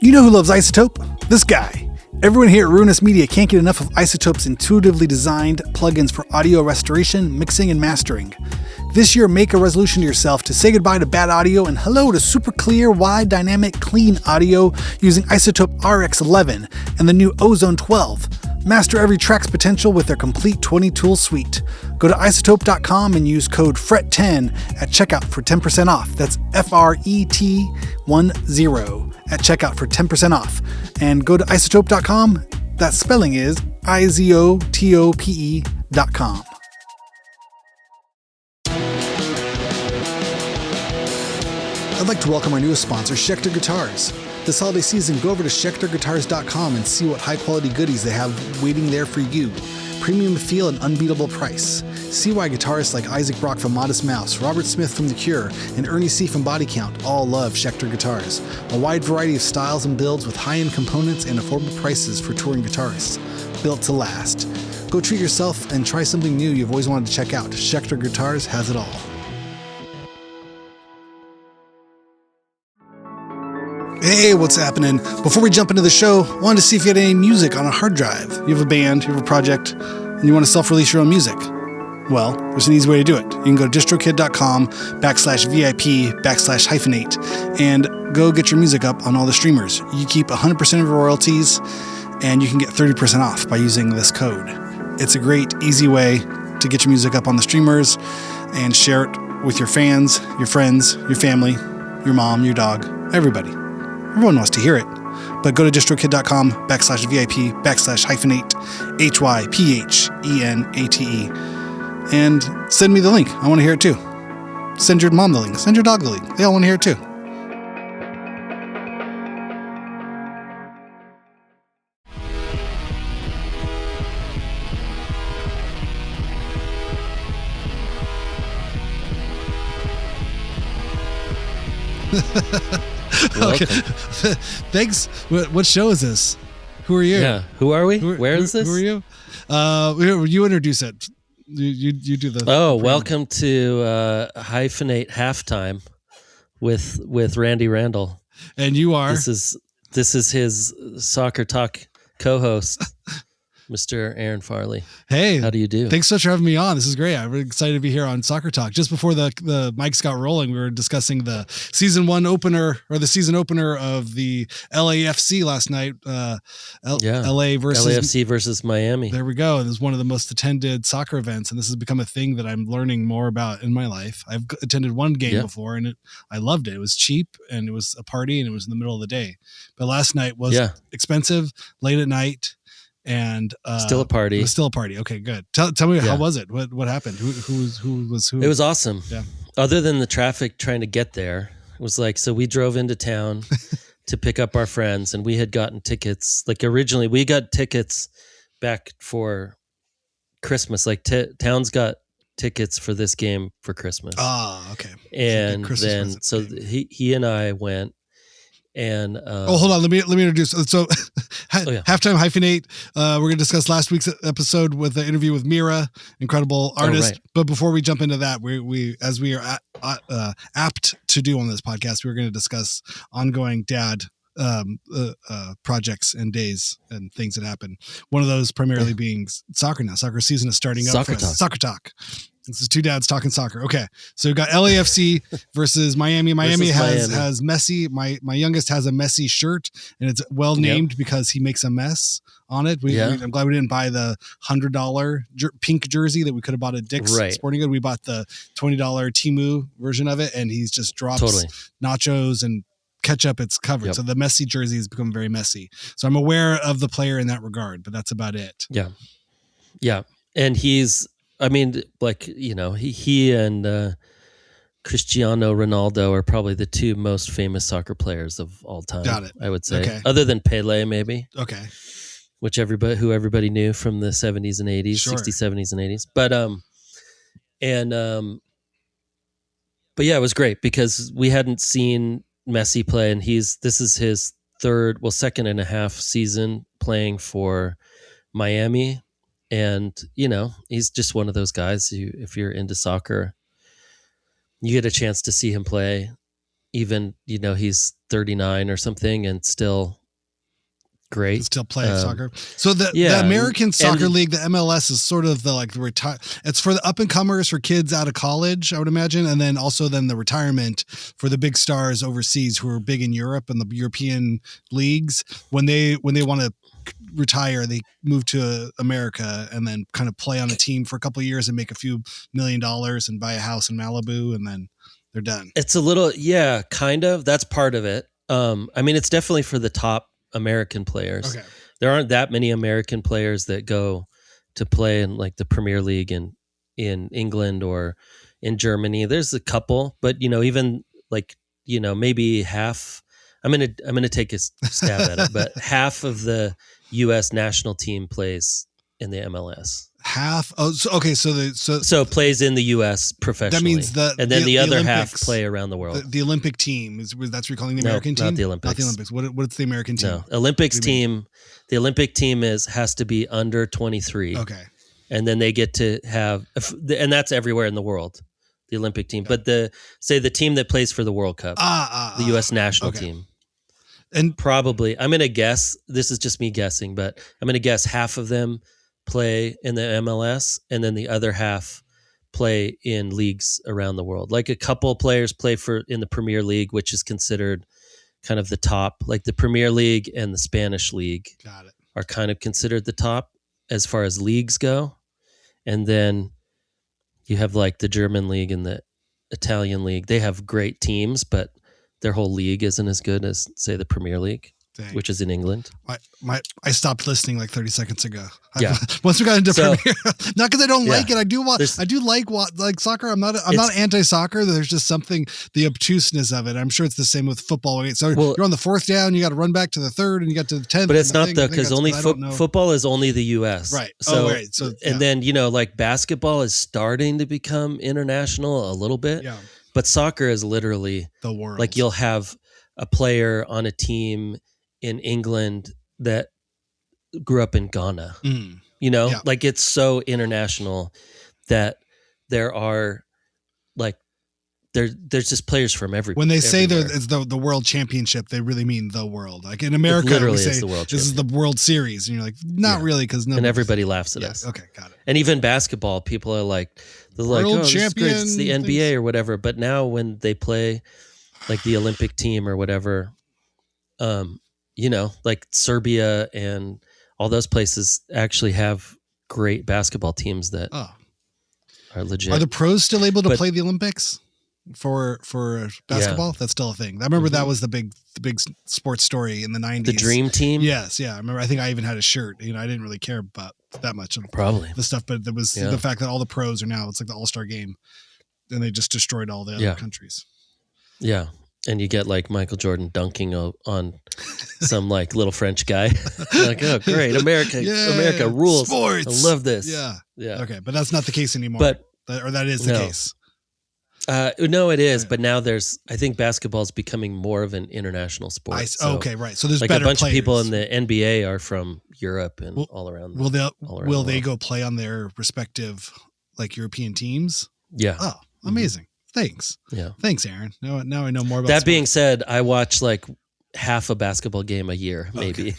You know who loves Izotope? This guy. Everyone here at Ruinous Media can't get enough of Izotope's intuitively designed plugins for audio restoration, mixing, and mastering. This year, make a resolution to yourself to say goodbye to bad audio and hello to super clear, wide, dynamic, clean audio using Izotope RX11 and the new Ozone 12. Master every track's potential with their complete 20-tool suite. Go to izotope.com and use code FRET10 at checkout for 10% off. That's FRET10 at checkout for 10% off. And go to izotope.com. That spelling is izotope.com. I'd like to welcome our newest sponsor, Schecter Guitars. This holiday season, go over to schecterguitars.com and see what high-quality goodies they have waiting there for you. Premium feel and unbeatable price. See why guitarists like Isaac Brock from Modest Mouse, Robert Smith from The Cure, and Ernie C. from Body Count all love Schecter Guitars. A wide variety of styles and builds with high-end components and affordable prices for touring guitarists. Built to last. Go treat yourself and try something new you've always wanted to check out. Schecter Guitars has it all. Hey, what's happening? Before we jump into the show, I wanted to see if you had any music on a hard drive. You have a band, you have a project, and you want to self-release your own music. Well, there's an easy way to do it. You can go to distrokid.com/VIP/hyphenate and go get your music up on all the streamers. You keep 100% of your royalties, and you can get 30% off by using this code. It's a great, easy way to get your music up on the streamers and share it with your fans, your friends, your family, your mom, your dog, everybody. Everyone wants to hear it. But go to distrokid.com/VIP/hyphenate, HYPHENATE, and send me the link. I want to hear it too. Send your mom the link. Send your dog the link. They all want to hear it too. Okay. Thanks. What show is this? Who are you? Yeah. Who are we? Where is this? Who are you? You introduce it. You do the. Oh, welcome to Hyphenate Halftime with Randy Randall. And you are. This is his Soccer Talk co-host, Mr. Aaron Farley. Hey, how do you do? Thanks so much for having me on. This is great. I'm really excited to be here on Soccer Talk. Just before the mics got rolling, we were discussing the season opener of the LAFC last night. LAFC versus Miami. There we go. It was one of the most attended soccer events, and this has become a thing that I'm learning more about in my life. I've attended one game before, and I loved it. It was cheap, and it was a party, and it was in the middle of the day. But last night was expensive, late at night. And still a party. It was still a party. Okay, good. Tell me, how was it? What happened? Who was who? It was awesome. Yeah. Other than the traffic trying to get there, it was like, so we drove into town to pick up our friends, and we had gotten tickets. Like originally, we got tickets back for Christmas. Like Towns got tickets for this game for Christmas. Ah, okay. And then he and I went. And hold on, let me introduce. So Halftime Hyphenate, we're going to discuss last week's episode with the interview with Mirah, incredible artist. Right. But before we jump into that, we as we are apt to do on this podcast, we're going to discuss ongoing dad projects and days and things that happen. One of those primarily being soccer now. Soccer season is starting up. Soccer Talk. This is two dads talking soccer. Okay. So we've got LAFC versus Miami. Miami has Messi. My youngest has a Messi shirt, and it's well named because he makes a mess on it. I'm glad we didn't buy the $100 pink jersey that we could have bought at Dick's Sporting Good. We bought the $20 Temu version of it, and he's just drops nachos and ketchup. It's covered. Yep. So the Messi jersey has become very messy. So I'm aware of the player in that regard, but that's about it. Yeah. Yeah. And he's, I mean, like, you know, he and Cristiano Ronaldo are probably the two most famous soccer players of all time. Got it. I would say, okay. Other than Pele, maybe. Okay. Who everybody knew from the 70s and 80s, sure. 60s, 70s and 80s. But yeah, it was great because we hadn't seen Messi play, and this is his second and a half season playing for Miami. And, you know, he's just one of those guys who, if you're into soccer, you get a chance to see him play even, he's 39 or something and still great. Still play soccer. So the Yeah, American Soccer and- League, the MLS, is sort of the retire. It's for the up and comers, for kids out of college, I would imagine, and then also the retirement for the big stars overseas who are big in Europe and the European leagues. When they want to retire, they move to America and then kind of play on a team for a couple of years and make a few $1 million and buy a house in Malibu, and then they're done. It's a little, kind of. That's part of it. I mean, it's definitely for the top American players. Okay. There aren't that many American players that go to play in like the Premier League in England or in Germany. There's a couple, but even like, maybe half. I'm gonna take a stab at it, but half of the U.S. national team plays in the MLS. Half. Oh, so, okay. So plays in the U.S. professionally. That means and then the other Olympics, half play around the world. The Olympic team that's what you're calling the American team. Not the Olympics. Not the Olympics. What's the American team? No, Olympics team. The Olympic team has to be under 23. Okay. And then they get to have, and that's everywhere in the world. The Olympic team, but the team that plays for the World Cup, the U.S. national team. And probably, I'm going to guess, this is just me guessing, but I'm going to guess half of them play in the MLS and then the other half play in leagues around the world. Like a couple players play in the Premier League, which is considered kind of the top, like the Premier League and the Spanish League are kind of considered the top as far as leagues go. And then you have like the German League and the Italian League. They have great teams, but their whole league isn't as good as, say, the Premier League, which is in England. I stopped listening like 30 seconds ago. Yeah. Once we got into Premier, not because I don't like it. I do like soccer. I'm not anti-soccer. There's just something, the obtuseness of it. I'm sure it's the same with football. So you're on the fourth down, you got to run back to the third, and you got to the 10th. But it's not though, because only football is only the U.S. Right. So, right. So and then like basketball is starting to become international a little bit. Yeah. But soccer is literally the world. Like you'll have a player on a team in England that grew up in Ghana. Like it's so international that there are like there's just players from everywhere. When they say it's the world championship, they really mean the world. Like in America, literally we say is the world this is the World Series, and you're like, not really, because and everybody laughs at us. Okay, got it. And even basketball, people are like, oh, this is great. It's the NBA or whatever. But now when they play like the Olympic team or whatever, like Serbia and all those places actually have great basketball teams that are legit. Are the pros still able to play the Olympics for basketball? Yeah. That's still a thing. I remember that was the big sports story in the 90s. The Dream Team? Yes, yeah. I remember. I think I even had a shirt. I didn't really care about that much of the stuff, but there was the fact that all the pros are now, it's like the All-Star game, and they just destroyed all the other countries. Yeah. And you get like Michael Jordan dunking on some like little French guy. Like, oh, great. America rules. Sports. I love this. Yeah. Okay. But that's not the case anymore. That is the case. No, it is. But now I think basketball is becoming more of an international sport. Right. So there's like better a bunch players. of people in the NBA are from Europe and all around. Will they go play on their respective like European teams? Yeah. Oh, amazing. Thanks. Yeah. Thanks, Aaron. Now I know more about that. Being said, I watch like half a basketball game a year, maybe. Okay.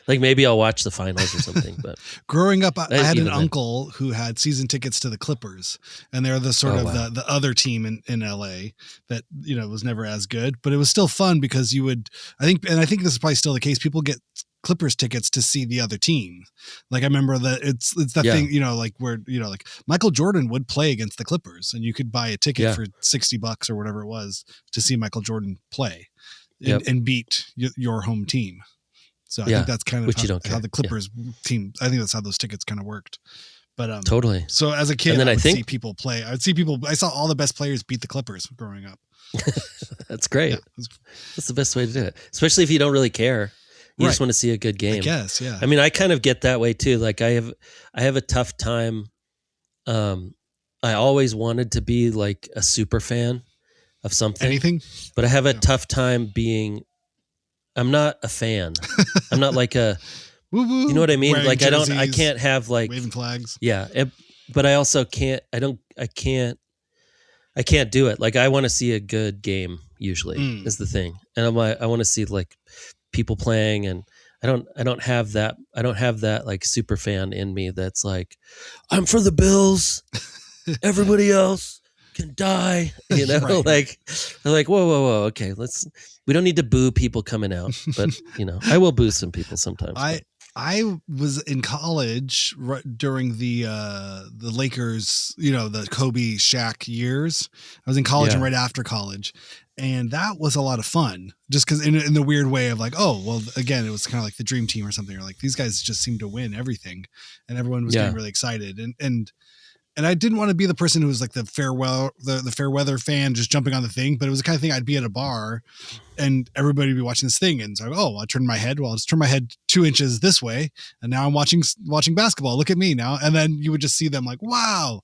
Like maybe I'll watch the finals or something. But growing up, I had an uncle who had season tickets to the Clippers, and they're the sort of the other team in LA that was never as good, but it was still fun because I think this is probably still the case. People get Clippers tickets to see the other team. Like I remember that it's that thing, like where, like Michael Jordan would play against the Clippers and you could buy a ticket for $60 or whatever it was to see Michael Jordan play and beat your home team. So I think that's kind of how the Clippers team, I think that's how those tickets kind of worked. But totally. So as a kid, I would see people play. I saw all the best players beat the Clippers growing up. That's great. Yeah. That's the best way to do it. Especially if you don't really care. You just want to see a good game. I guess, yeah. I mean, I kind of get that way too. Like I have a tough time. I always wanted to be like a super fan of something. Anything? But I have a tough time I'm not a fan. I'm not like a, you know what I mean? Like jerseys, I can't have like waving flags. Yeah. But I also can't do it. Like I want to see a good game usually is the thing. And I'm like, I want to see like people playing, and I don't have that. I don't have that like super fan in me that's like, I'm for the Bills. Everybody else can die. You know, Right. like they're like, whoa. Okay, we don't need to boo people coming out, but you know, I will boo some people sometimes. I was in college during the Lakers, the Kobe Shaq years. I was in college and right after college, and that was a lot of fun. Just because in the weird way of like, oh well, again, it was kind of like the dream team or something. Or like these guys just seemed to win everything, and everyone was getting really excited. And I didn't want to be the person who was like the fair weather fan just jumping on the thing, but it was the kind of thing I'd be at a bar and everybody would be watching this thing. And so, I'll turn my head. Well, I'll just turn my head 2 inches this way. And now I'm watching basketball. Look at me now. And then you would just see them like, wow,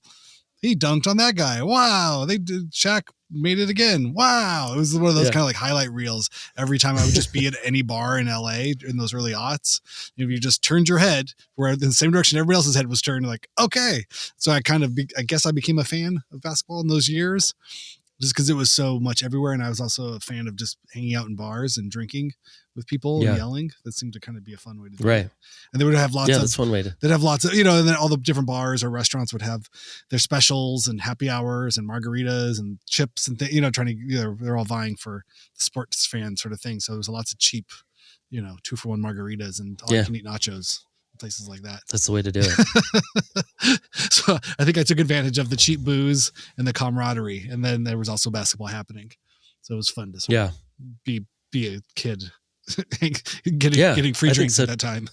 he dunked on that guy. Wow. Shaq made it again. Wow. It was one of those kind of like highlight reels every time I would just be at any bar in LA in those early aughts. If you just turned your head where in the same direction everybody else's head was turned, like, okay. So I guess I became a fan of basketball in those years just because it was so much everywhere. And I was also a fan of just hanging out in bars and drinking with people and yelling. That seemed to kind of be a fun way to do it. And they would have lots of, that's one way to, they'd have lots of, and then all the different bars or restaurants would have their specials and happy hours and margaritas and chips and trying to, they're all vying for the sports fan sort of thing. So there's lots of cheap, 2-for-1 margaritas and all you can eat nachos, places like that. That's the way to do it. So I think I took advantage of the cheap booze and the camaraderie. And then there was also basketball happening. So it was fun to sort of be a kid getting free drinks at that time.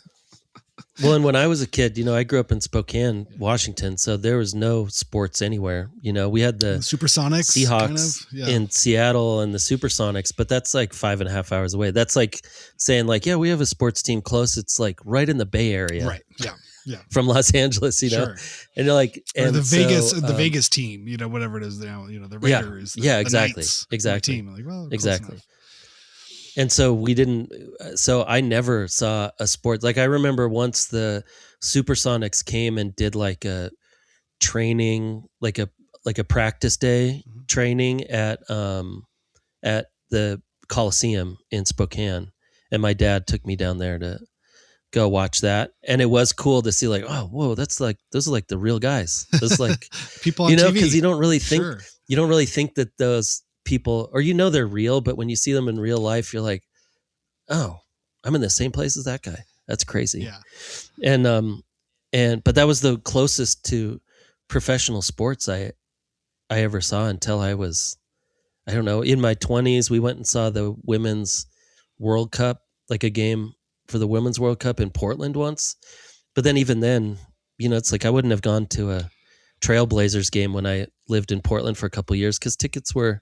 Well, and when I was a kid, I grew up in Spokane, Washington, so there was no sports anywhere. We had the Supersonics, Seahawks in Seattle and the Supersonics, but that's like 5.5 hours away. That's like saying like, yeah, we have a sports team close. It's like right in the Bay Area. Right. Yeah. Yeah. From Los Angeles, Sure. And you're like, or the Vegas team, whatever it is now, the Raiders. Exactly. Exactly. Team. Like, well, exactly. And so I never saw a sport. Like I remember once the Supersonics came and did like a training, like a practice day training at the Coliseum in Spokane. And my dad took me down there to go watch that. And it was cool to see like, oh, whoa, those are like the real guys. Those like people on TV. Because you don't really think that those people, or they're real, but when you see them in real life, you're like, oh, I'm in the same place as that guy. That's crazy. Yeah. But that was the closest to professional sports I ever saw until I was, I don't know, in my 20s. We went and saw the Women's World Cup, like a game for the Women's World Cup in Portland once. But then even then, it's like I wouldn't have gone to a Trailblazers game when I lived in Portland for a couple of years because tickets were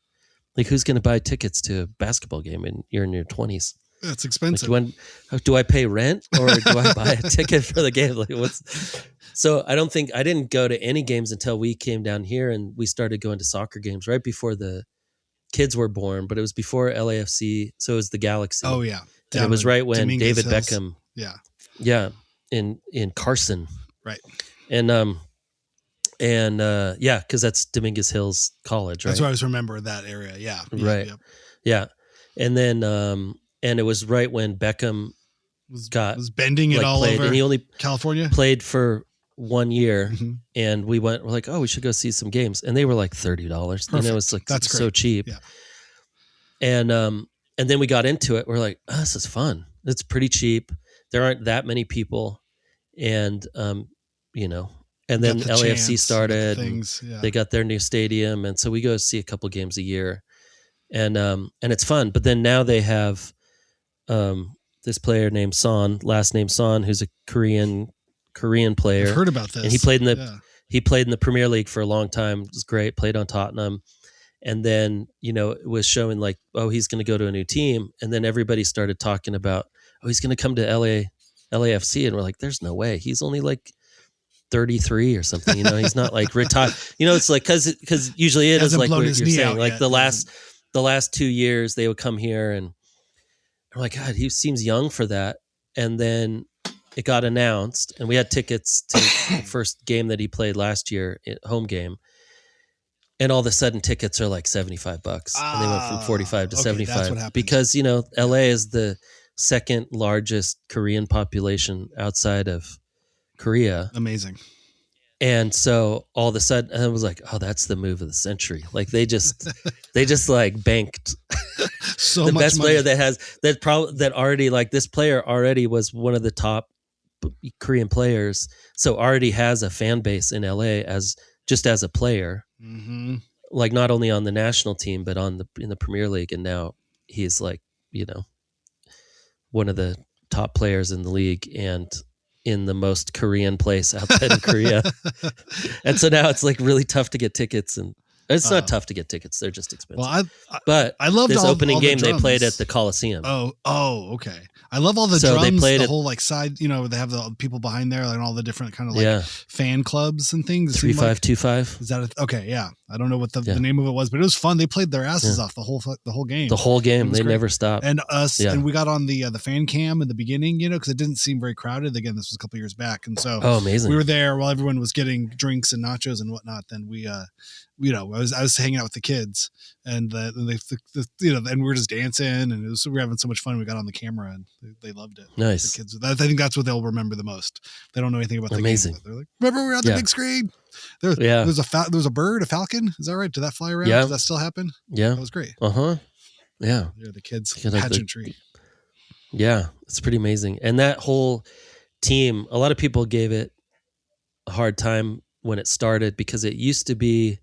like, who's going to buy tickets to a basketball game and you're in your 20s? That's expensive. Like, do I pay rent or do I buy a ticket for the game? Like, so I didn't go to any games until we came down here and we started going to soccer games right before the kids were born, but it was before LAFC. So it was the Galaxy. Oh yeah. And it was right when Dominguez David Hills. Beckham. Yeah. Yeah. In Carson. Right. And because that's Dominguez Hills College, right? That's why I always remember that area. Yeah. Right. Yep. Yeah. And then and it was right when Beckham was like, bending it all played, over and he only California. Played for 1 year, Mm-hmm. and we're like, oh, we should go see some games, and they were like $30, and it was like That's so great. cheap. Yeah. And then we got into it. We're like, oh, this is fun. It's pretty cheap. There aren't that many people, and and then LAFC started. They got their new stadium, and so we go see a couple games a year, and it's fun. But then now they have this player named Son, last name Son, who's a Korean player. I've heard about this. And he played in the Premier League for a long time. It was great. Played on Tottenham. And then, it was showing like, oh, he's going to go to a new team. And then everybody started talking about, oh, he's going to come to LAFC. And we're like, there's no way. He's only like 33 or something. He's not like retired. It's like, because usually it is like what you're saying. Like the last 2 years they would come here and I'm like, God, he seems young for that. And then it got announced and we had tickets to the first game that he played last year, home game. And all of a sudden tickets are like $75 and they went from 45 to okay, 75 that's what happened. because, LA is the second largest Korean population outside of Korea. Amazing. And so all of a sudden I was like, oh, that's the move of the century. Like they just like banked So the much best money. player that has that already, like, this player already was one of the top Korean players. So already has a fan base in LA as a player. Mm-hmm. Like not only on the national team, but in the Premier League. And now he's like, one of the top players in the league and in the most Korean place outside of Korea. And so now it's like really tough to get tickets, and it's not tough to get tickets. They're just expensive. Well, but I loved this opening all the game they drums. played at the Coliseum. Oh, okay. I love all the So they drums, played the it- whole like side, they have the people behind there, like all the different kind of like fan clubs and things. It seemed like- 3525. Is that okay? Yeah, I don't know what the Yeah. name of it was, but it was fun. They played their asses off the whole game. The whole game. It was They great. never stopped. And us, Yeah. and we got on the fan cam in the beginning, because it didn't seem very crowded. Again, this was a couple years back, and so Amazing. we were there while everyone was getting drinks and nachos and whatnot. Then we, I was hanging out with the kids, and and we were just dancing, and we were having so much fun. We got on the camera, and they loved it. Nice. The kids, I think that's what they'll remember the most. They don't know anything about the Amazing. game, but they're like, remember we were on the big screen. There was a bird, a falcon. Is that right? Did that fly around? Yeah. Does that still happen? Yeah. That was great. Yeah. Yeah, the kids pageantry. Yeah, it's pretty amazing. And that whole team, a lot of people gave it a hard time when it started because it used to be,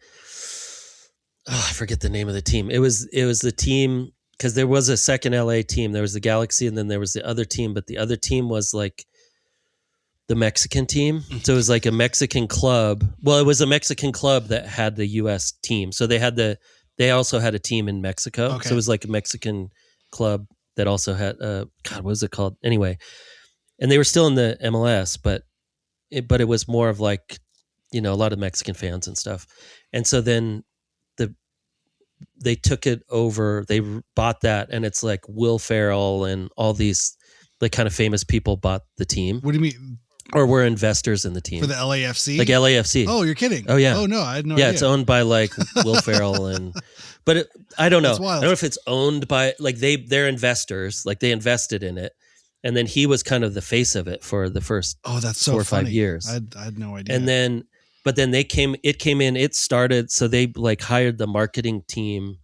I forget the name of the team. It was the team, because there was a second LA team. There was the Galaxy, and then there was the other team, but the other team was like the Mexican team. So it was like a Mexican club. Well, it was a Mexican club that had the US team. So they also had a team in Mexico. Okay. So it was like a Mexican club that also had what was it called? Anyway. And they were still in the MLS, but it was more of like, a lot of Mexican fans and stuff. And so then they took it over, they bought that, and it's like Will Ferrell and all these like kind of famous people bought the team. What do you mean? Or were investors in the team. For the LAFC? Like LAFC. Oh, you're kidding. Oh, yeah. Oh, no, I had no idea. Yeah, it's owned by like Will Ferrell but I don't know. That's wild. I don't know if it's owned by like they're investors, like they invested in it, and then he was kind of the face of it for the first that's so 4 or funny. 5 years. I had no idea. And then it started, so they like hired the marketing team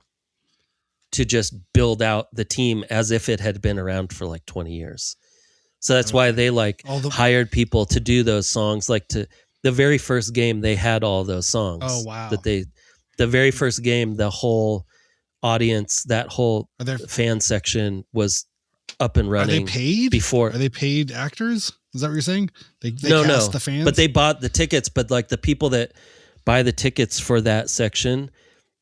to just build out the team as if it had been around for like 20 years. So that's why they like hired people to do those songs. Like the very first game, they had all those songs. Oh, wow. The very first game, the whole audience, that whole fan section was up and running. Are they paid? Before. Are they paid actors? Is that what you're saying? They no, cast the fans? But they bought the tickets. But like the people that buy the tickets for that section,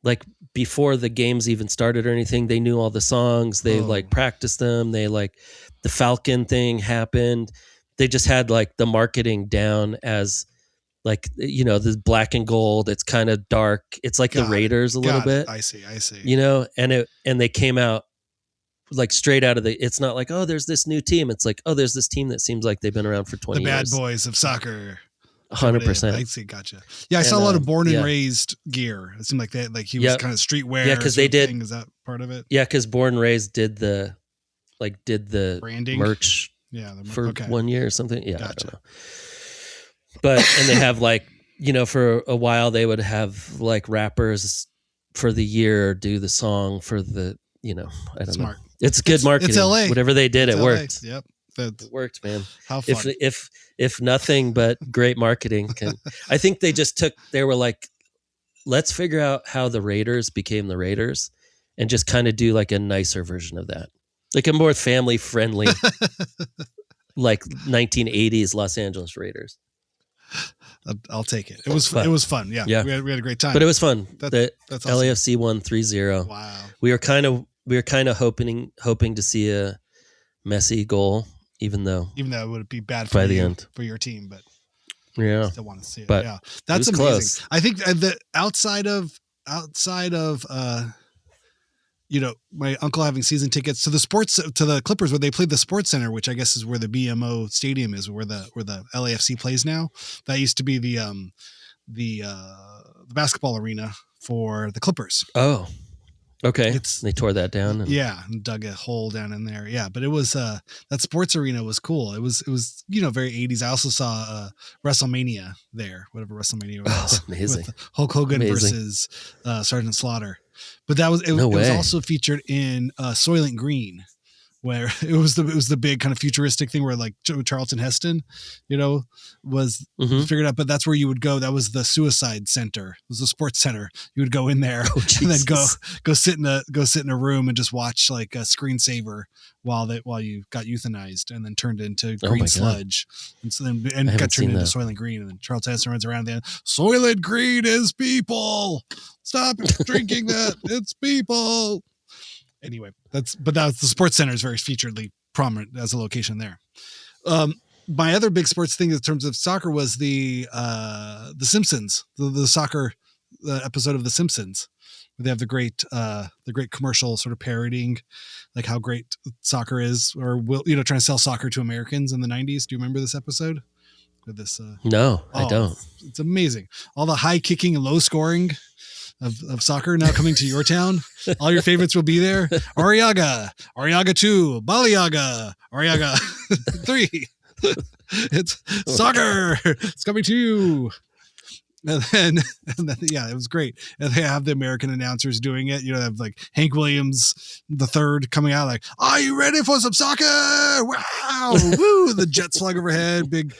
like before the games even started or anything, they knew all the songs. They like practiced them. They like the Falcon thing happened. They just had like the marketing down as like, the black and gold. It's kind of dark. It's like the Raiders a little bit. I see. And they came out like straight out of it's not like, oh, there's this new team. It's like, oh, there's this team that seems like they've been around for 20 years. The bad boys of soccer. 100%. I see. Gotcha. Yeah. I saw a lot of born and raised gear. It seemed like that, like he was kind of streetwear. Yeah. Cause they did. Is that part of it? Yeah. Cause Born and Raised did the branding merch for 1 year or something. Yeah. Gotcha. I don't know. But, and they have like, for a while they would have like rappers for the year do the song for the, I don't know. It's good marketing. It's LA. Whatever they did, It's it LA. worked. Yep. It worked, man. How fun. If nothing but great marketing I think they were like, let's figure out how the Raiders became the Raiders and just kind of do like a nicer version of that. Like a more family friendly, like 1980s Los Angeles Raiders. I'll take it. It was fun. It was fun. Yeah. We had a great time. But it was fun. That's awesome. LAFC won 3-0. Wow. We were kind of hoping to see a Messi goal, even though it would be bad by the end for your team, but yeah, I still want to see it. But yeah, that's amazing. Close. I think that outside of my uncle having season tickets to the Clippers where they played the Sports Center, which I guess is where the BMO Stadium is, where the LAFC plays now. That used to be the the basketball arena for the Clippers. Oh, okay. It's They tore that down. and dug a hole down in there. Yeah, but it was that sports arena was cool. It was very 80s. I also saw WrestleMania there, whatever WrestleMania was. Oh, amazing. With Hulk Hogan versus Sergeant Slaughter. But that was it was also featured in Soylent Green, where it was the big kind of futuristic thing where like Charlton Heston, was figured out, but that's where you would go. That was the suicide center. It was the sports center. You would go in there and then go sit in a room and just watch like a screensaver while you got euthanized and then turned into green sludge. And so then got turned into Soylent Green, and then Charlton Heston runs around there. Soylent Green is people. Stop drinking that. It's people. Anyway, that's the sports center is very featuredly prominent as a location there. My other big sports thing in terms of soccer was the Simpsons, the soccer episode of The Simpsons. Where they have the great commercial sort of parodying like how great soccer is, or trying to sell soccer to Americans in the 90s. Do you remember this episode? With this? No, I don't. It's amazing. All the high kicking and low scoring of soccer now coming to your town. All your favorites will be there. Arriaga 2, Baliaga, Arriaga 3. It's soccer. It's coming to you. And then, yeah, it was great. And they have the American announcers doing it. They have like Hank Williams the third coming out like, "Are you ready for some soccer? Wow, woo!" The jets flying overhead, big,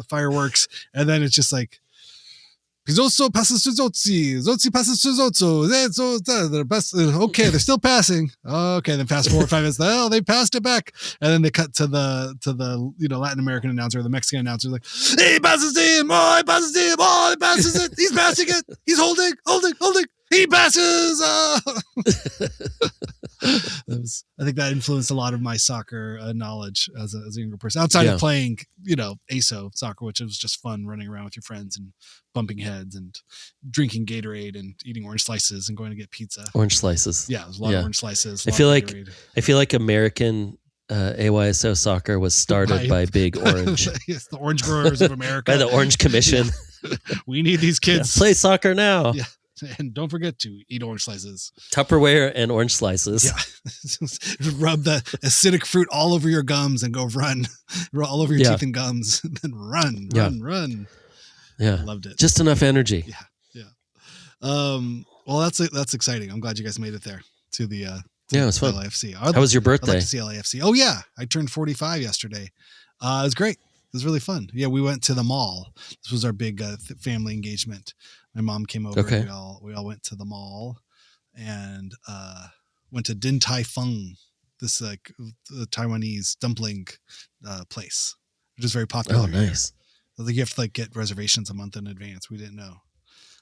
fireworks, and then it's just like, Pizzoso passes to Zozzi. Zozzi passes to Zozzo. Okay, they're still passing. Okay, then fast forward 5 minutes. Oh, they passed it back. And then they cut to the Latin American announcer, the Mexican announcer, like, he passes him. Oh, he passes him. Oh, he passes it. He's passing it. He's holding. He passes. I think that influenced a lot of my soccer knowledge as a younger person. Outside of playing, ASO soccer, which was just fun running around with your friends and bumping heads and drinking Gatorade and eating orange slices and going to get pizza. Orange slices. Yeah, it was a lot of orange slices. I feel like American AYSO soccer was started by Big Orange. Yes, the Orange Growers of America. By the Orange Commission. We need these kids. Play soccer now. Yeah. And don't forget to eat orange slices. Tupperware and orange slices. Yeah. Rub the acidic fruit all over your gums and go run. All over your teeth and gums. And then run. Yeah. Loved it. Just enough energy. Yeah. Well, that's exciting. I'm glad you guys made it there to the it was fun. LAFC. How was your birthday? I'd like to see LAFC. Oh yeah. I turned 45 yesterday. It was great. It was really fun. Yeah. We went to the mall. This was our big family engagement. My mom came over. Okay. And we all went to the mall and went to Din Tai Fung, this like Taiwanese dumpling place, which is very popular. Oh, nice. I think you have to like get reservations a month in advance. We didn't know.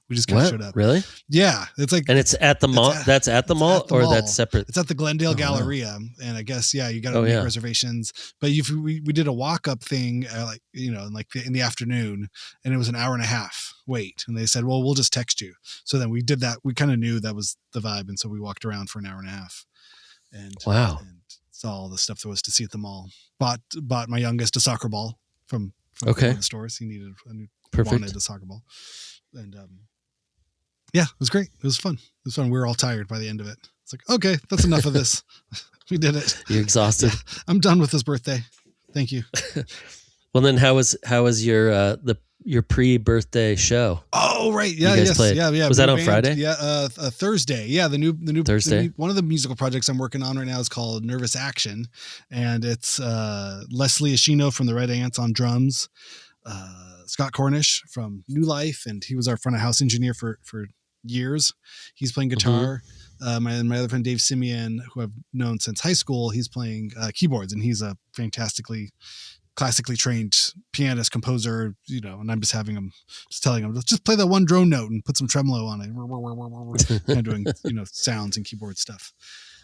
We just kind of showed up. Really? Yeah. It's like, and it's at the mall. That's at the mall, or that's separate. It's at the Glendale Galleria. Wow. And I guess, you got to make reservations, but we did a walk up thing, in the afternoon, and it was an hour and a half wait. And they said, well, we'll just text you. So then we did that. We kind of knew that was the vibe. And so we walked around for an hour and a half and saw all the stuff there was to see at the mall. Bought my youngest a soccer ball from the stores. He wanted a soccer ball. And, it was great. It was fun. We were all tired by the end of it. It's like, okay, that's enough of this. We did it. You're exhausted. Yeah, I'm done with this birthday. Thank you. Well, then how was your pre-birthday show? Oh, right. Yeah. You guys played. Yeah. Was that on Friday? Yeah. Thursday. Yeah. The new Thursday. One of the musical projects I'm working on right now is called Nervous Action. And it's Leslie Ashino from the Red Ants on drums. Scott Cornish from New Life. And he was our front of house engineer for years. He's playing guitar. Mm-hmm. My other friend Dave Simeon, who I've known since high school, he's playing keyboards, and he's a fantastically classically trained pianist, composer, and I'm just telling him, let's just play that one drone note and put some tremolo on it. Kind of doing, sounds and keyboard stuff.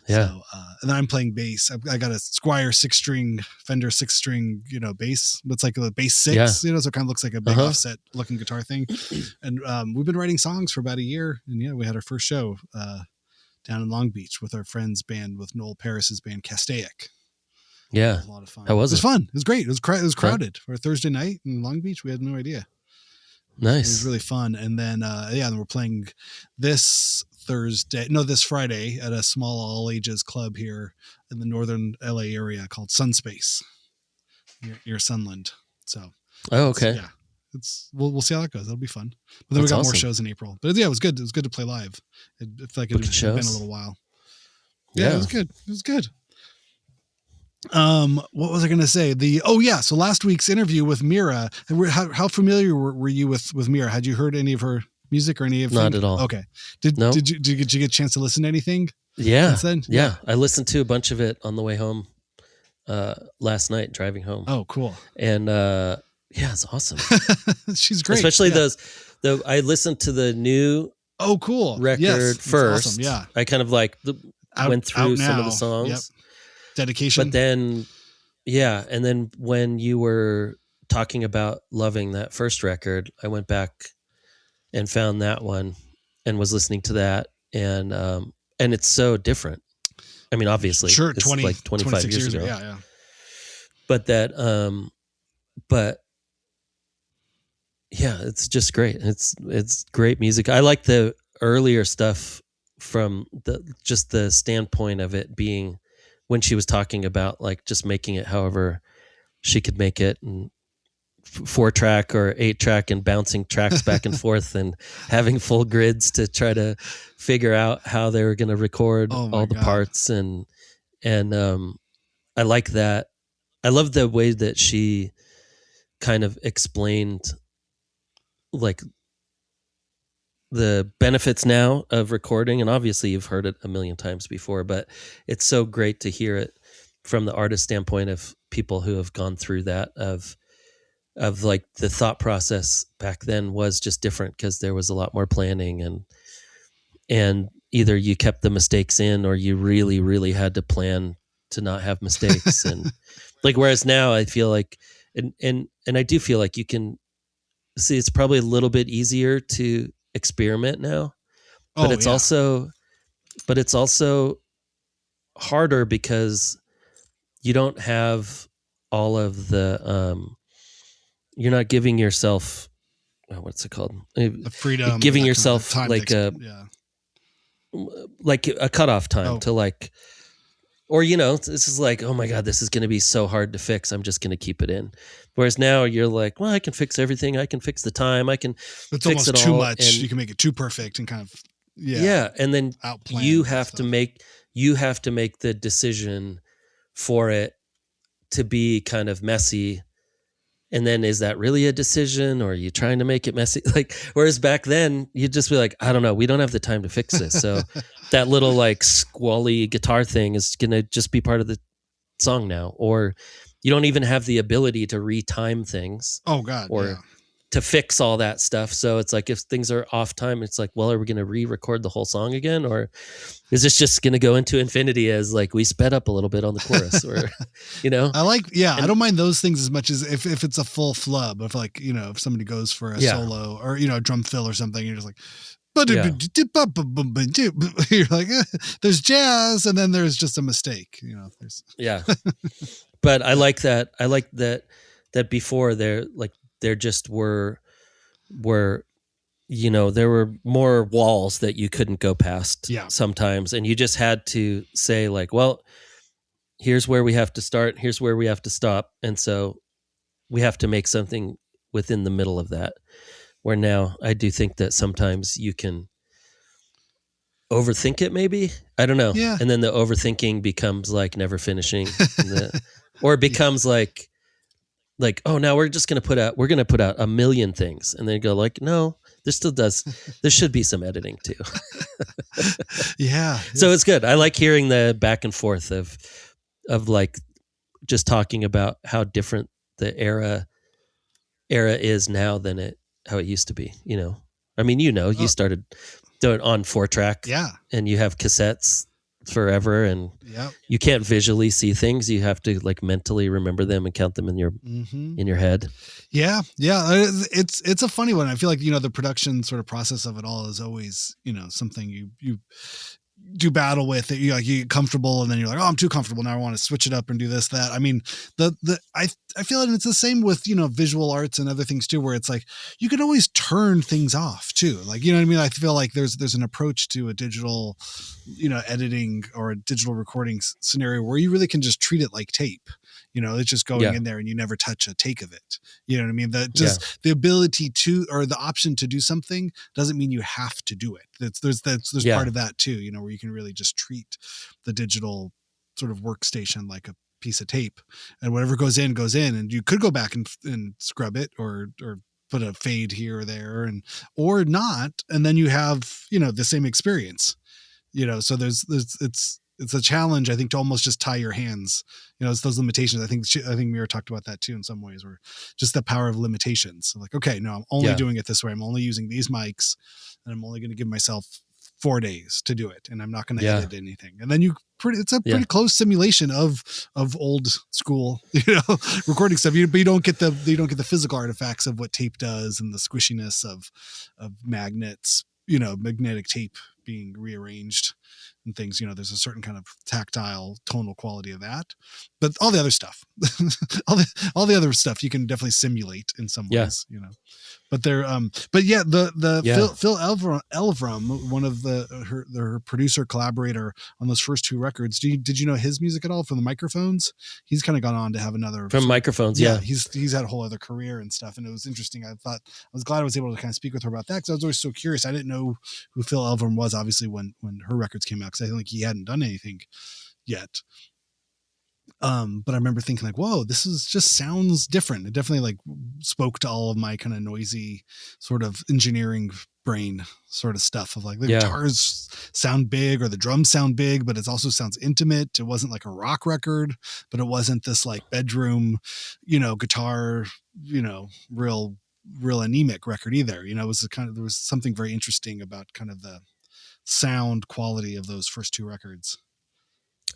Yeah. So, and then I'm playing bass. I got a Squier Fender 6-string, bass. It's like a bass 6, so it kind of looks like a big offset looking guitar thing. And we've been writing songs for about a year. And we had our first show down in Long Beach with our friend's band, with Noel Paris's band Castaic. Yeah. It was a lot of fun. How was it? It was fun. It was great. It was crowded for a Thursday night in Long Beach. We had no idea. It was Nice. really fun. And then, then we're playing this Friday at a small all ages club here in the northern LA area called Sunspace near Sunland. So, Oh, okay. yeah, we'll see how that goes. That'll be fun. But then That's we got awesome. more shows in April. But yeah, it was good. It was good to play live. It felt like it had been a little while. Yeah, it was good. It was good. What was I going to say? So last week's interview with Mirah, how familiar were you with Mirah? Had you heard any of her music or any of Not at all. Okay. Did you get a chance to listen to anything? Yeah. Since then? Yeah. I listened to a bunch of it on the way home last night driving home. Oh, cool. And it's awesome. She's great. Especially I listened to the new record first. Awesome. Yeah. I kind of went through some of the songs. Yep. Dedication. But then, and then when you were talking about loving that first record, I went back and found that one and was listening to that. And it's so different. I mean, obviously, sure, it's like 25 years ago. Yeah. But it's just great. It's great music. I like the earlier stuff from the standpoint of it being when she was talking about like just making it however she could make it, and 4-track or 8-track and bouncing tracks back and forth and having full grids to try to figure out how they were going to record all the parts. And I like that. I love the way that she kind of explained like the benefits now of recording. And obviously you've heard it a million times before, but it's so great to hear it from the artist standpoint of people who have gone through that, of like the thought process back then was just different because there was a lot more planning, and either you kept the mistakes in or you really, really had to plan to not have mistakes. And like, whereas now I feel like, and I do feel like you can see it's probably a little bit easier to experiment now, but it's also harder because you don't have all of the you're not giving yourself what's it called, the freedom, giving yourself time like a cutoff time to like, or this is like, oh my god, this is going to be so hard to fix, I'm just going to keep it in. Whereas now you're like, well, I can fix everything, I can fix the time, I can it's fix almost it too all, much, and you can make it too perfect and kind of and then outplan you have to make the decision for it to be kind of messy. And then is that really a decision, or are you trying to make it messy? Like, whereas back then you'd just be like, I don't know, we don't have the time to fix this. So that little like squally guitar thing is going to just be part of the song now. Or you don't even have the ability to retime things. Oh God. Or to fix all that stuff. So it's like, if things are off time, it's like, well, are we going to re-record the whole song again? Or is this just going to go into infinity as like, we sped up a little bit on the chorus, or, I like, I don't mind those things as much as if it's a full flub, if like, if somebody goes for a solo or, a drum fill or something, you're just like, you're like, there's jazz. And then there's just a mistake, But I like that. I like that before there just were there were more walls that you couldn't go past sometimes. And you just had to say like, well, here's where we have to start, here's where we have to stop. And so we have to make something within the middle of that, where now I do think that sometimes you can overthink it, maybe. I don't know. Yeah. And then the overthinking becomes like never finishing. Or it becomes like, oh, now we're going to put out a million things. And then go like, no, there should be some editing too. Yeah. So it's good. I like hearing the back and forth of like just talking about how different the era is now than how it used to be, I mean, you started doing on 4-track, and you have cassettes forever, and you can't visually see things. You have to like mentally remember them and count them in your head. Yeah. It's a funny one. I feel like, the production sort of process of it all is always, something you do battle with it. You get comfortable, and then you're like, oh, I'm too comfortable now, I want to switch it up and do this, that. I mean, I feel like it's the same with, visual arts and other things too, where it's like, you can always turn things off too. Like, you know what I mean? I feel like there's an approach to a digital, editing or a digital recording scenario where you really can just treat it like tape. It's just going in there and you never touch a take of it. You know what I mean? That just the ability to, or the option to do something doesn't mean you have to do it. There's part of that too, where you can really just treat the digital sort of workstation like a piece of tape, and whatever goes in, and you could go back and scrub it or put a fade here or there or not. And then you have, the same experience, so it's a challenge, I think, to almost just tie your hands. It's those limitations. I think Mirah talked about that too in some ways, where just the power of limitations. Like, okay, no, I'm only doing it this way. I'm only using these mics, and I'm only going to give myself 4 days to do it, and I'm not going to edit anything. And then it's a pretty close simulation of old school, recording stuff. But you don't get the physical artifacts of what tape does and the squishiness of magnets, magnetic tape being rearranged and things. There's a certain kind of tactile tonal quality of that, but all the other stuff, all the other stuff you can definitely simulate in some ways, but they're Phil Elverum, one of her producer collaborator on those first 2 records. Did you know his music at all from the Microphones? He's kind of gone on to have another from Microphones. Yeah. He's had a whole other career and stuff. And it was interesting. I was glad I was able to kind of speak with her about that, because I was always so curious. I didn't know who Phil Elverum was, obviously, when her records came out, because I think he hadn't done anything yet. But I remember thinking like, whoa, this just sounds different. It definitely like spoke to all of my kind of noisy sort of engineering brain sort of stuff of like the guitars sound big or the drums sound big, but it also sounds intimate. It wasn't like a rock record, but it wasn't this like bedroom, guitar, real anemic record either. It was there was something very interesting about kind of the sound quality of those first 2 records.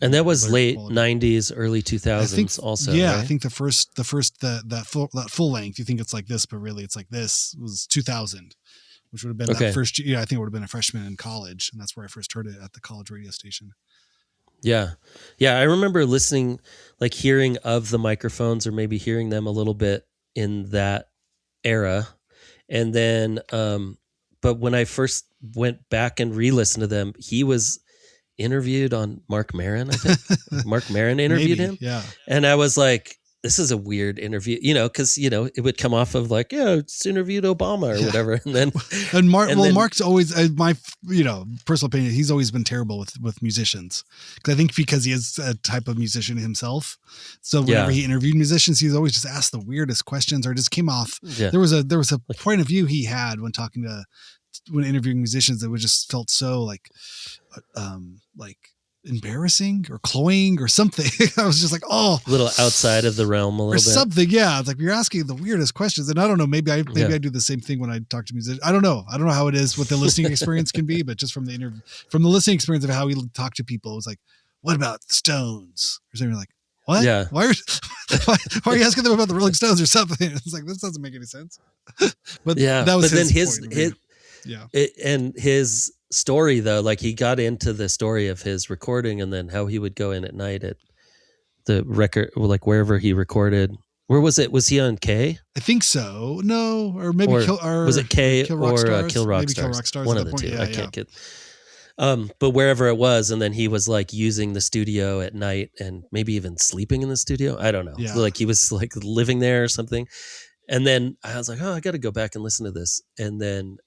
And that was late 90s, early 2000s also. Yeah, right? I think that full length, you think it's like this, but really it's like this, was 2000, which would have been that first year. I think it would have been a freshman in college, and that's where I first heard it, at the college radio station. Yeah. Yeah, I remember listening, like hearing of the Microphones, or maybe hearing them a little bit in that era. And then but when I first went back and re-listened to them, he was interviewed on Mark Maron, I think. Mark Maron interviewed him. Yeah. And I was like, this is a weird interview, because, it would come off of like, it's interviewed Obama or whatever. And then, Mark's always, my, personal opinion, he's always been terrible with musicians. I think because he is a type of musician himself. So whenever he interviewed musicians, he's always just asked the weirdest questions, or just came off. Yeah. There was a point of view he had when interviewing musicians that just felt so like embarrassing or cloying or something. I was just like, a little outside of the realm a little bit. Something. Yeah. It's like, you're asking the weirdest questions. And I don't know, maybe I do the same thing when I talk to musicians. I don't know how it is, what the listening experience can be, but just from the listening experience of how we talk to people, it was like, what about the Stones? Or something like, what? Yeah. Why are you asking them about the Rolling Stones or something? It's like, this doesn't make any sense. But that was and his story, though, like he got into the story of his recording, and then how he would go in at night at the record, like wherever he recorded. Where was it? Was he on K? I think so. No, or maybe was it K Kill Rock or Stars? Kill Rock maybe Stars? Kill Rock Stars. One of the two. Yeah, I can't get. But wherever it was, and then he was like using the studio at night, and maybe even sleeping in the studio. I don't know. Yeah. Like he was like living there or something. And then I was like, I got to go back and listen to this. And then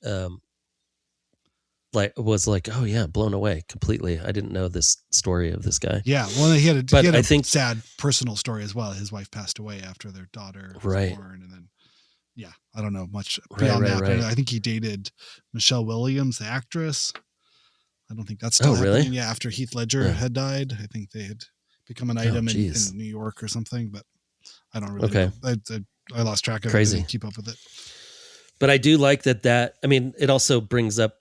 was like, oh yeah, blown away completely. I didn't know this story of this guy. Yeah, well, he had a sad personal story as well. His wife passed away after their daughter was born, and then I don't know much beyond that. But I think he dated Michelle Williams, the actress. I don't think that's still happening. Really? Yeah, after Heath Ledger had died, I think they had become an item in New York or something. But I don't really know. I lost track of it. I didn't keep up with it. But I do like that. I mean, it also brings up,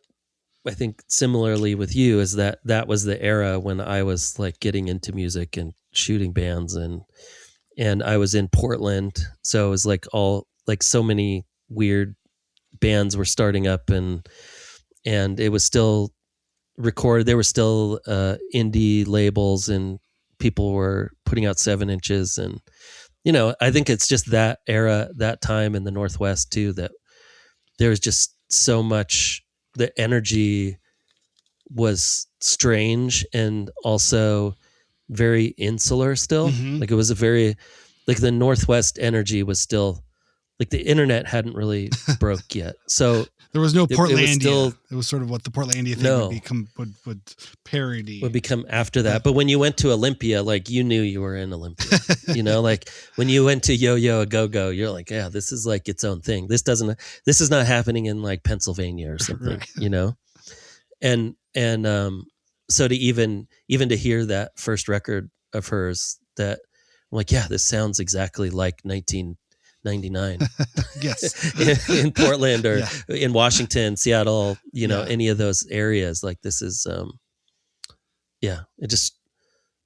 I think similarly with you, is that was the era when I was like getting into music and shooting bands, and I was in Portland. So it was like so many weird bands were starting up, and it was still recorded. There were still indie labels, and people were putting out 7 inches. And, I think it's just that era, that time in the Northwest too, that there was just so much, the energy was strange and also very insular still. Mhm. Like it was a very, like the Northwest energy was still, like the internet hadn't really broke yet. So There was no it Portlandia. was still, It was sort of what the Portlandia thing No. would become, would parody. would become after that. But when you went to Olympia, like you knew you were in Olympia, you know, like when you went to Yo-Yo a Go-Go, you're like, yeah, this is like its own thing. This is not happening in like Pennsylvania or something, Right. you know? And so to even to hear that first record of hers, that I'm like, yeah, this sounds exactly like 1999 Yes. in Portland or Yeah. in Washington, Seattle, you know, Yeah. any of those areas. Like this is, yeah, it just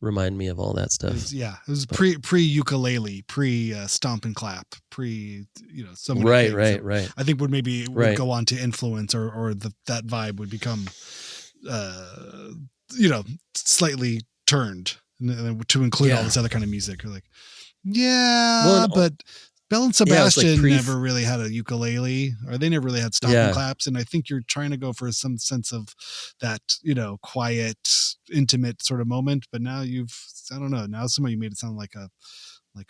remind me of all that stuff. It was pre ukulele, pre stomp and clap, pre, so many Right, things right, that right. I think would maybe Right. go on to influence or that vibe would become, slightly turned to include all Yeah. this other kind of music. You're like, Well, and- but Bell and Yeah, it was like Sebastian never really had a ukulele, or they never really had stomp and claps. And I think you're trying to go for some sense of that, quiet, intimate sort of moment. But now I don't know. Now somebody made it sound like a, I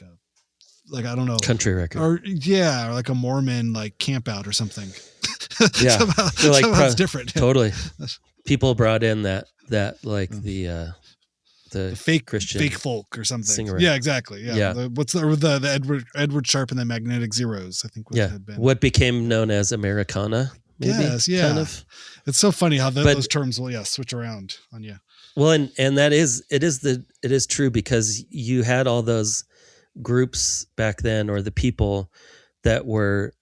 don't know, country record. or like a Mormon like camp out or something. Yeah. somehow They're like it's different. Totally. People brought in that like the fake Christian fake folk or something. singer. Yeah, exactly. Yeah. Yeah. The Edward Sharpe and the Magnetic Zeros, I think had been. What became known as Americana, maybe. Yes, yeah. Kind of. It's so funny how those terms will switch around on you. Well, and it is true, because you had all those groups back then, or the people that were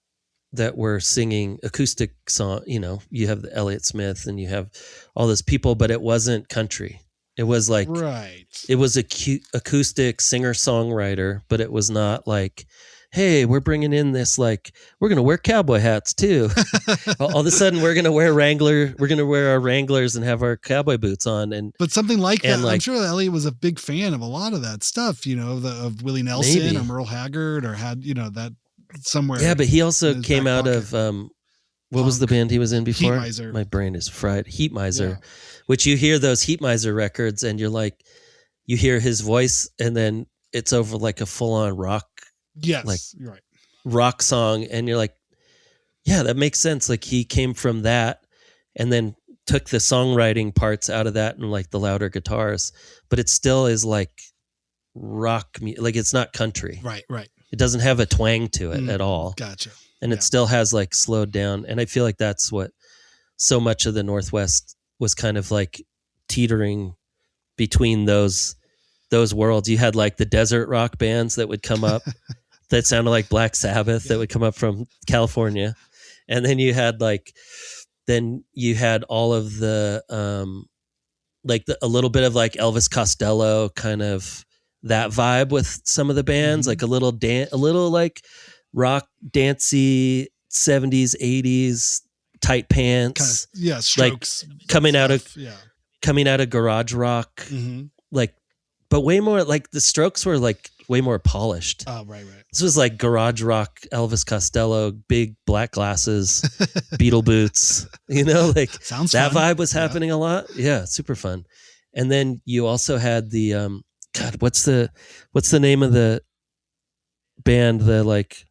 singing acoustic song, you have the Elliott Smith and you have all those people, but it wasn't country. It was like, right. It was a acoustic singer-songwriter, but it was not like, hey, we're bringing in this, like, we're going to wear cowboy hats too. All of a sudden we're going to wear our Wranglers and have our cowboy boots on. But something like that, like, I'm sure Elliot was a big fan of a lot of that stuff, of Willie Nelson maybe. or Merle Haggard, or had, that somewhere. Yeah, but he also came out of, what was the band he was in before? Heat Miser. My brain is fried. Heat Miser, which you hear those Heat Miser records and you're like, you hear his voice and then it's over like a full-on rock. Yes, like you're right. Rock song, and you're like, yeah, that makes sense. Like he came from that and then took the songwriting parts out of that and like the louder guitars, but it still is like rock, like it's not country. Right. It doesn't have a twang to it at all. Gotcha. And it still has like slowed down. And I feel like that's what so much of the Northwest was kind of like teetering between those worlds. You had like the desert rock bands that would come up that sounded like Black Sabbath that would come up from California. And then you had all of the, a little bit of like Elvis Costello kind of that vibe with some of the bands, like a little like rock dancey 70s, 80s tight pants. Kind of, Strokes. Like coming out of garage rock, like, but way more like the Strokes were like way more polished. Oh, right. This was like garage rock, Elvis Costello, big black glasses, Beatle boots, like sounds that fun. vibe was happening a lot. Yeah. Super fun. And then you also had the, God, what's the name of the band? The like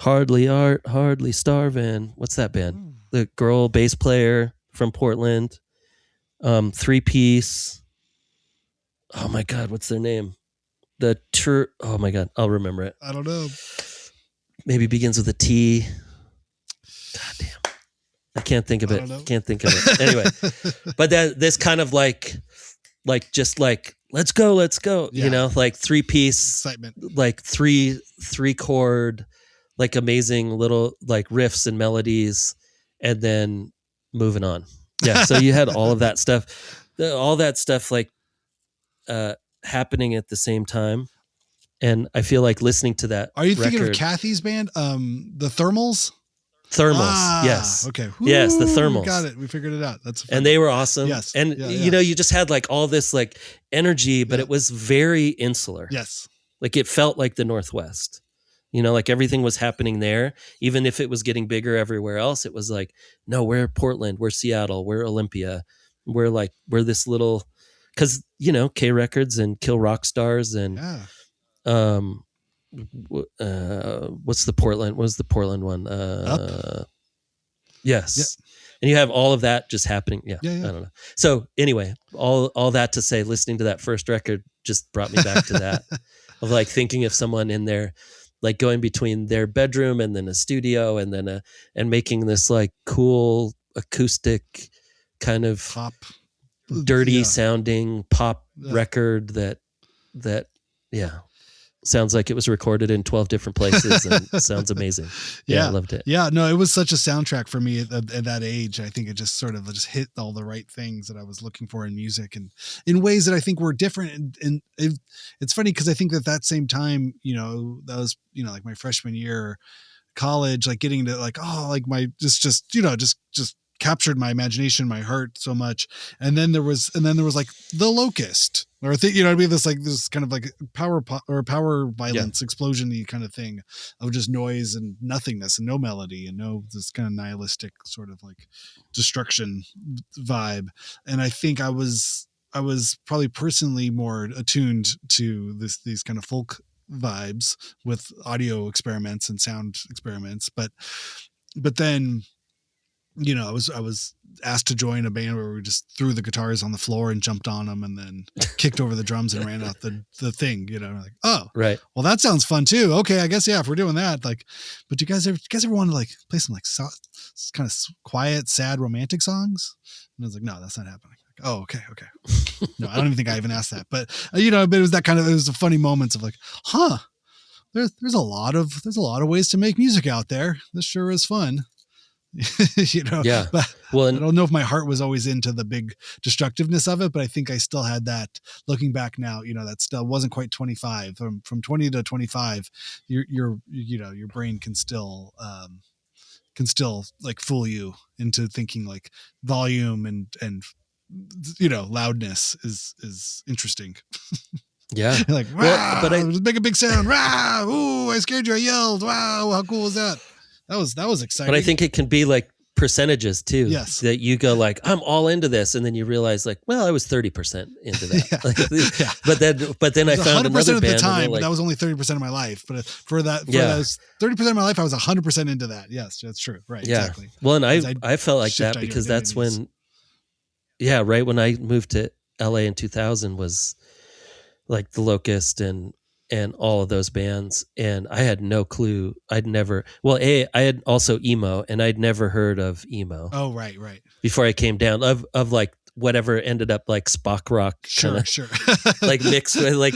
Hardly Art, Hardly Starvin'. What's that band? The girl bass player from Portland, 3-piece. Oh my God, what's their name? Oh my God, I'll remember it. I don't know. Maybe begins with a T. God damn. I can't think of it. Anyway, but this kind of like just like, let's go. Like 3-piece, excitement, like three chord, like amazing little like riffs and melodies, and then moving on. Yeah. So you had all of that stuff, like happening at the same time. And I feel like listening to that. Are you thinking of Kathy's band? The Thermals? Yes. Okay. Yes, the Thermals. Got it. We figured it out. That's and they were awesome. Yes. And you just had like all this like energy, but it was very insular. Yes. Like it felt like the Northwest. Like everything was happening there. Even if it was getting bigger everywhere else, it was like, no, we're Portland, we're Seattle, we're Olympia. We're this little, because, K Records and Kill Rock Stars and um what's the Portland? What's the Portland one? Up? Yes. Yep. And you have all of that just happening. Yeah. Yeah. I don't know. So anyway, all that to say, listening to that first record just brought me back to that of like thinking of someone in there, like going between their bedroom and then a studio and then and making this like cool acoustic kind of Pop, dirty sounding pop record that sounds like it was recorded in 12 different places and sounds amazing. I loved it. Yeah, no, it was such a soundtrack for me at that age. I think it just sort of just hit all the right things that I was looking for in music and in ways that I think were different. And it's funny because I think that same time, that was, like my freshman year college, like getting to like, like my just captured my imagination, my heart so much. And then there was like The Locust, or I think, this kind of like power violence explosion-y kind of thing of just noise and nothingness and no melody and no, this kind of nihilistic sort of like destruction vibe. And I think I was probably personally more attuned to these kind of folk vibes with audio experiments and sound experiments. But then, I was asked to join a band where we just threw the guitars on the floor and jumped on them and then kicked over the drums and ran out the thing, like, oh, right. Well, that sounds fun too. Okay. I guess, if we're doing that, like, but do you guys ever want to like play some like kind of quiet, sad, romantic songs? And I was like, no, that's not happening. Like, oh, okay. No, I don't even think I even asked that, but but it was it was a funny moments of like, there's a lot of ways to make music out there. This sure is fun. Yeah. But I don't know if my heart was always into the big destructiveness of it, but I think I still had that looking back now, that still wasn't quite 25 from 20 to 25. Your brain can still like fool you into thinking like volume and loudness is interesting. Yeah. Like, wow, but make a big sound. Wow. Ooh, I scared you. I yelled. Wow. How cool was that? That was exciting. But I think it can be like percentages too. Yes. That you go like, I'm all into this. And then you realialize like, well, I was 30% into that. But then I found another band. Of the time, but that was only 30% of my life. But for those 30% of my life, I was 100% into that. Yes, that's true. Right. Yeah. Exactly. Well, and I felt like that because that's when, right when I moved to LA in 2000 was like The Locust and all of those bands. And I had no clue. I had also emo and I'd never heard of emo. Oh, right. Before I came down of like whatever ended up like Spock rock. Sure. Like mixed with like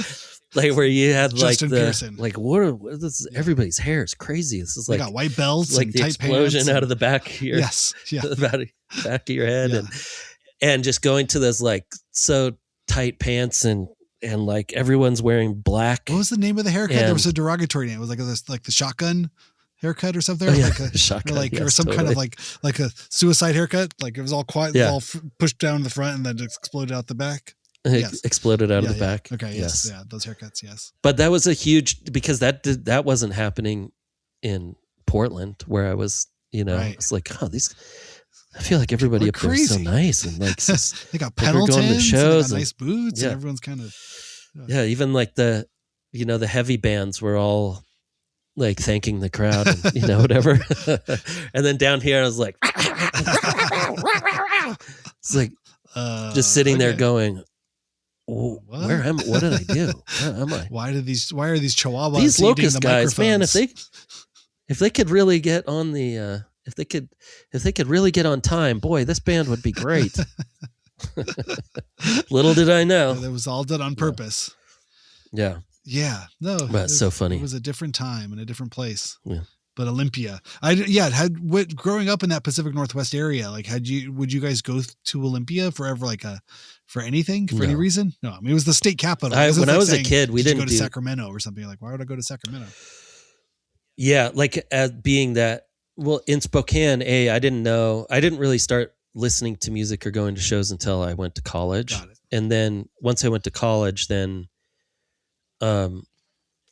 where you had Justin like Pearson. Like what this is, everybody's hair is crazy. This is like got white belts, like and the tight explosion pants out of the back of your back of your head and just going to those like so tight pants and like everyone's wearing black. What was the name of the haircut? There was a derogatory name. It was like the shotgun haircut or something, like a shotgun, or some kind of like a suicide haircut. Like it was all quiet, all pushed down the front and then exploded out the back. Exploded out of the back. Okay. Yes. Yeah. Those haircuts. Yes. But that was a huge because that wasn't happening in Portland where I was. It's like I feel like everybody up there is so nice and like they got Pendletons, going to shows and nice boots, and everyone's kind of even like the the heavy bands were all like thanking the crowd and whatever. And then down here I was like it's like just sitting there going, where am? What did I do? Where am I? Why are these chihuahuas? These Locust guys, man, if they could really get on the if they could really get on time, boy, this band would be great. Little did I know. That was all done on purpose. Yeah. Yeah. No. But it's so funny. It was a different time and a different place. Yeah. But Olympia, growing up in that Pacific Northwest area, like would you guys go to Olympia forever, for anything, for any reason? No, I mean, it was the state capital. When I was a kid, we didn't go to Sacramento or something. Like, why would I go to Sacramento? Yeah. Like as being that, well, in Spokane, I didn't really start listening to music or going to shows until I went to college. Got it. And then once I went to college, then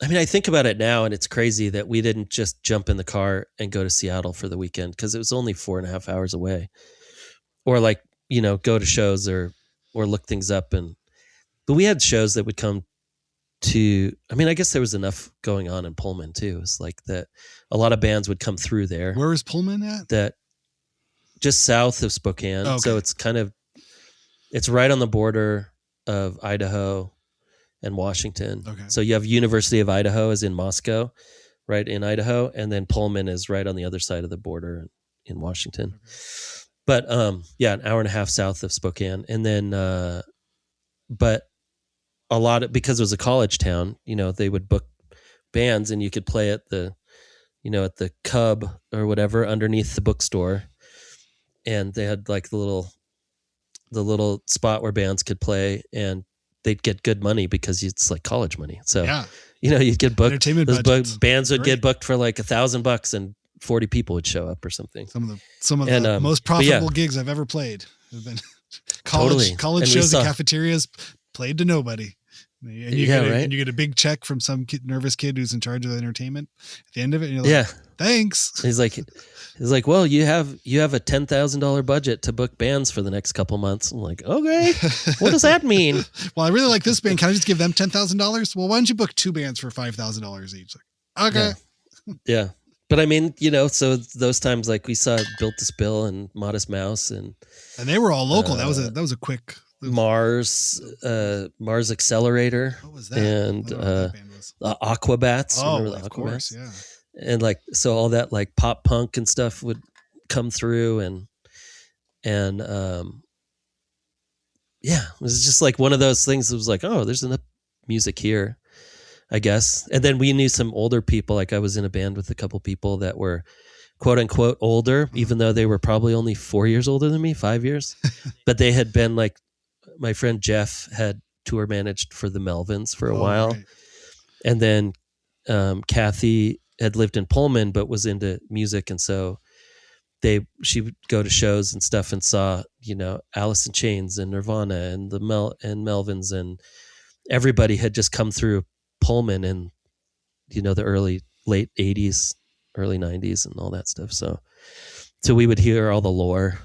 I mean, I think about it now, and it's crazy that we didn't just jump in the car and go to Seattle for the weekend because it was only 4.5 hours away, or like go to shows or look things up. But we had shows that would come to. I mean, I guess there was enough going on in Pullman too. It's like that a lot of bands would come through there. Where is Pullman at? That just south of Spokane, okay. So it's right on the border of Idaho and Washington. Okay. So you have University of Idaho is in Moscow, right in Idaho, and then Pullman is right on the other side of the border in Washington. Okay. But an hour and a half south of Spokane, and then but a lot of, because it was a college town, they would book bands, and you could play at the Cub or whatever underneath the bookstore, and they had like the little spot where bands could play, and they'd get good money because it's like college money. So you'd get booked. Those bands would get booked for like $1,000, and 40 people would show up or something. Some of the most profitable gigs I've ever played have been college shows at cafeterias played to nobody. And you get a big check from some nervous kid who's in charge of the entertainment at the end of it. And you're like, thanks. He's like, well, you have a $10,000 budget to book bands for the next couple months. I'm like, okay, what does that mean? Well, I really like this band. Can I just give them $10,000? Well, why don't you book 2 bands for $5,000 each? Like, okay. Yeah. But I mean, so those times, like we saw Built to Spill and Modest Mouse, and they were all local. That was a quick Mars Accelerator. What was that? And Aquabats. Oh, remember the of Aquabats? Course, yeah. And like, so all that like pop punk and stuff would come through, and it was just like one of those things that was like, oh, there's enough music here, I guess. And then we knew some older people. Like I was in a band with a couple people that were quote unquote older, even though they were probably only 4 years older than me, 5 years. But they had been like, my friend Jeff had tour managed for the Melvins for a while. Right. And then Kathy had lived in Pullman, but was into music. And so she would go to shows and stuff and saw, Alice in Chains and Nirvana and the Melvins, and everybody had just come through Pullman in, the late 80s, early 90s and all that stuff. So we would hear all the lore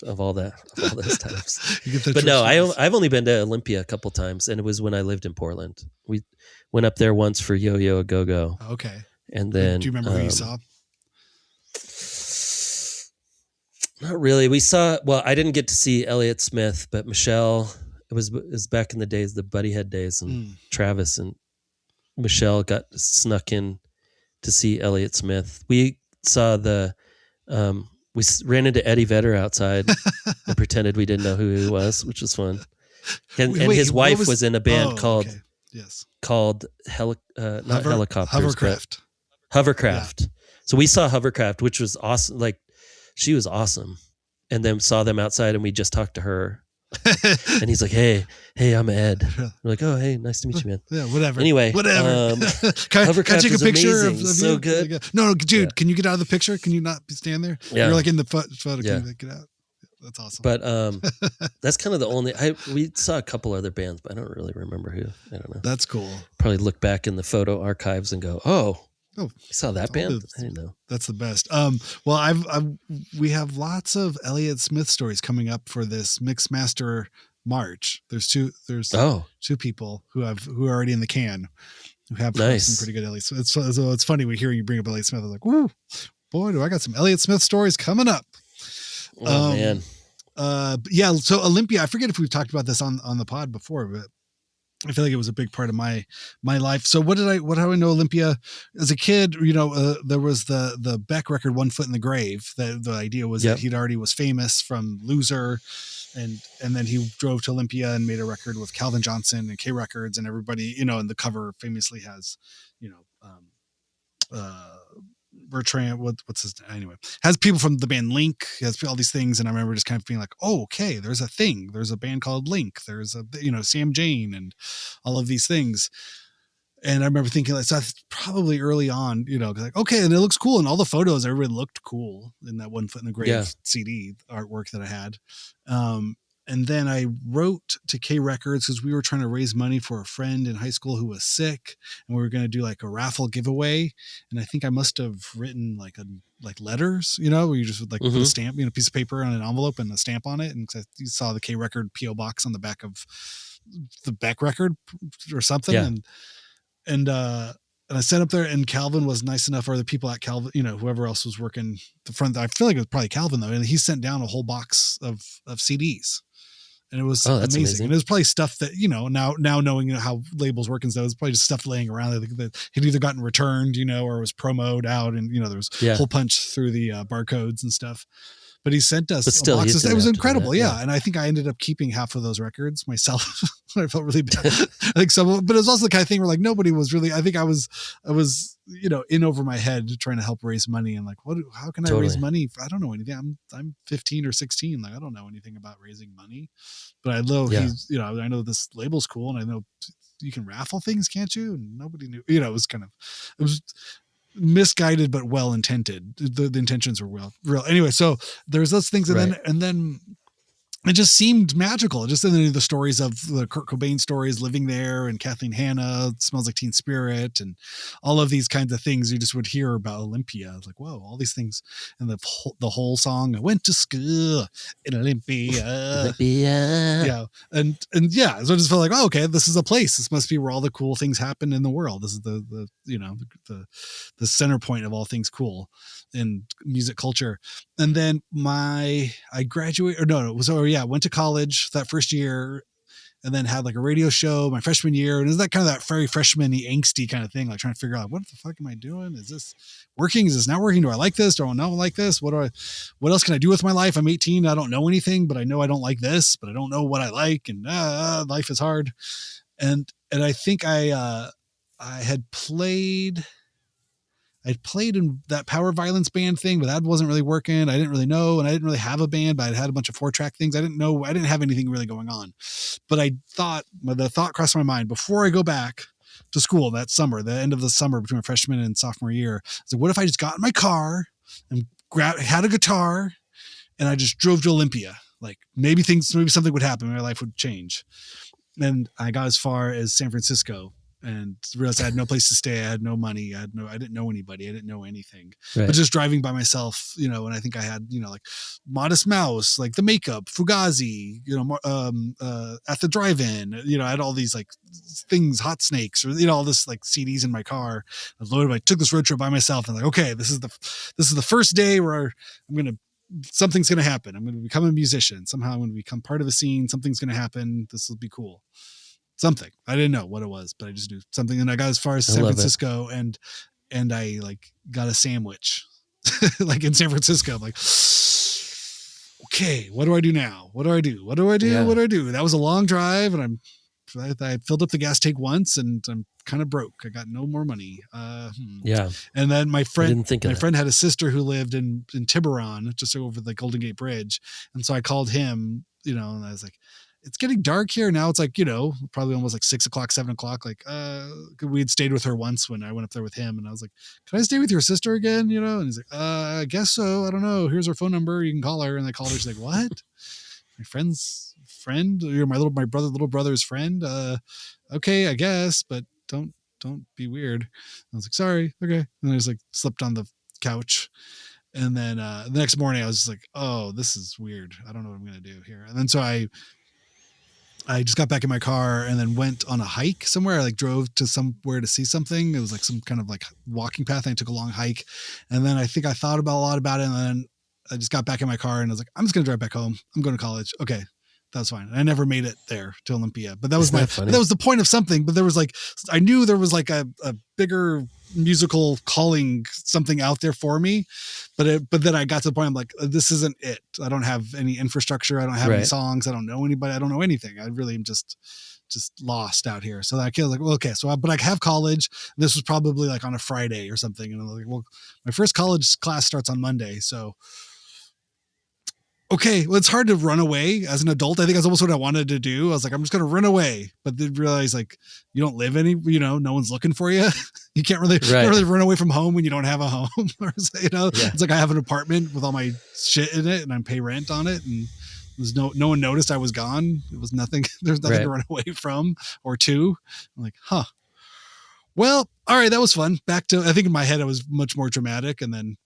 of all those times. But no, I've only been to Olympia a couple times, and it was when I lived in Portland. We went up there once for Yo-Yo a Go-Go. Okay. And then, do you remember who you saw? Not really. We saw. Well, I didn't get to see Elliott Smith, but Michelle. It was back in the days, the Buddyhead days, and Travis and Michelle got snuck in to see Elliott Smith. We saw we ran into Eddie Vedder outside and pretended we didn't know who he was, which was fun. And his wife was in a band called Hovercraft. Hovercraft. Yeah. So we saw Hovercraft, which was awesome. Like, she was awesome. And then saw them outside, and we just talked to her. And he's like, hey, I'm Ed. We're like, oh, hey, nice to meet you, man. Yeah, whatever. Anyway, can I take a picture of so you? good. No, dude, Can you get out of the picture? Can you not stand there? Yeah. You're like in the photo. Can you get out? That's awesome. But that's kind of the only. We saw a couple other bands, but I don't really remember who. I don't know. That's cool. Probably look back in the photo archives and go, oh, you saw that band? I didn't know. That's the best. Well, we have lots of Elliott Smith stories coming up for this Mix Master March. There's two people who are already in the can who have some pretty good Elliott Smith. It's funny we hear you bring up Elliott Smith. I'm like, woo, boy, do I got some Elliott Smith stories coming up. Oh man. So Olympia, I forget if we've talked about this on the pod before, but I feel like it was a big part of my life. So how do I know Olympia? As a kid, there was the Beck record, One Foot in the Grave. The idea was that he'd already was famous from Loser, and then he drove to Olympia and made a record with Calvin Johnson and K Records, and everybody, and the cover famously has, Bertrand, what's his name? Anyway, has people from the band Link, has all these things. And I remember just kind of being like, oh, okay, there's a thing. There's a band called Link. There's Sam Jane and all of these things. And I remember thinking like, so that's probably early on, like, okay. And it looks cool. And all the photos, everybody looked cool in that One Foot in the Grave CD artwork that I had. And then I wrote to K Records because we were trying to raise money for a friend in high school who was sick, and we were going to do like a raffle giveaway. And I think I must have written like letters, where you just would like put a stamp, piece of paper on an envelope and a stamp on it. And you saw the K Record PO box on the back of the Beck record or something. Yeah. And I sent up there, and Calvin was nice enough, or the people at Calvin, whoever else was working the front. I feel like it was probably Calvin though, and he sent down a whole box of CDs. And it was amazing. And it was probably stuff that, now knowing how labels work and stuff, it was probably just stuff laying around that had either gotten returned, or was promoted out, and, there was hole punch through the barcodes and stuff. But he sent us boxes. It was incredible. Yeah. And I think I ended up keeping half of those records myself. I felt really bad. I think some, but it was also the kind of thing where like nobody was really, I think I was, in over my head trying to help raise money, and like, how can I raise money? I don't know anything. I'm 15 or 16. Like, I don't know anything about raising money, but I know I know this label's cool, and I know you can raffle things, can't you? And nobody knew, it was misguided, but well-intended. The intentions were real. Anyway, so there's those things. And then it just seemed magical. Just in the stories of the Kurt Cobain stories, living there, and Kathleen Hanna, Smells Like Teen Spirit, and all of these kinds of things you just would hear about Olympia. It's like, whoa, all these things. And the whole song, I went to school in Olympia. Yeah. And yeah, so I just felt like, oh, okay, this is a place. This must be where all the cool things happen in the world. This is the center point of all things cool in music culture. And then I graduated, went to college that first year, and then had like a radio show my freshman year. And it was that kind of that very freshman-y angsty kind of thing, like trying to figure out what the fuck am I doing? Is this working? Is this not working? Do I like this? Do I not like this? What else can I do with my life? I'm 18. I don't know anything, but I know I don't like this, but I don't know what I like. And life is hard. And I think I'd played in that power violence band thing, but that wasn't really working. I didn't really know. And I didn't really have a band, but I had a bunch of 4-track things. I didn't have anything really going on, but the thought crossed my mind before I go back to school that summer, the end of the summer between freshman and sophomore year. So what if I just got in my car and had a guitar and I just drove to Olympia? Like maybe something would happen. My life would change. And I got as far as San Francisco, and realized I had no place to stay. I had no money. I didn't know anybody. I didn't know anything, but just driving by myself, and I think I had, like Modest Mouse, like The Makeup, Fugazi, At the Drive-In, I had all these like things, Hot Snakes, or, all this like CDs in my car. I took this road trip by myself, and like, okay, this is the first day where something's going to happen. I'm going to become a musician. Somehow I'm going to become part of a scene. Something's going to happen. This will be cool. Something. I didn't know what it was, but I just knew something. And I got as far as San Francisco, and I like got a sandwich like in San Francisco. I'm like, okay, what do I do now? What do I do? What do I do? Yeah. What do I do? That was a long drive, and I filled up the gas tank once, and I'm kind of broke. I got no more money. Yeah. And then my friend had a sister who lived in Tiburon, just over the Golden Gate Bridge. And so I called him, and I was like, it's getting dark here now. It's like, probably almost like 6 o'clock, 7 o'clock. Like, we'd stayed with her once when I went up there with him, and I was like, can I stay with your sister again? And he's like, I guess so. I don't know. Here's her phone number. You can call her. And I called her. She's like, what? My friend's friend? You're my little brother's friend. Okay, I guess, but don't be weird. I was like, sorry. Okay. And I just like slept on the couch. And then, the next morning I was just like, oh, this is weird. I don't know what I'm going to do here. And then, so I just got back in my car and then went on a hike somewhere. I like drove to somewhere to see something. It was like some kind of like walking path. And I took a long hike. And then I think I thought a lot about it. And then I just got back in my car and I was like, I'm just going to drive back home. I'm going to college. Okay. That's fine. I never made it there to Olympia, but that was that was the point of something. But there was like, I knew there was like a bigger musical calling, something out there for me. But then I got to the point, I'm like, this isn't it. I don't have any infrastructure. I don't have any songs. I don't know anybody. I don't know anything. I really am just lost out here. So I was like, well, okay. But I have college. This was probably like on a Friday or something. And I'm like, well, my first college class starts on Monday. So okay, well, it's hard to run away as an adult. I think that's almost what I wanted to do. I was like, I'm just going to run away, but then realize like you don't live no one's looking for you. You can't really run away from home when you don't have a home. It's like I have an apartment with all my shit in it and I pay rent on it, and No one noticed I was gone. It was nothing. There's nothing to run away from or to. I'm like, huh. Well, all right, that was fun. Back to, I think in my head I was much more dramatic, and then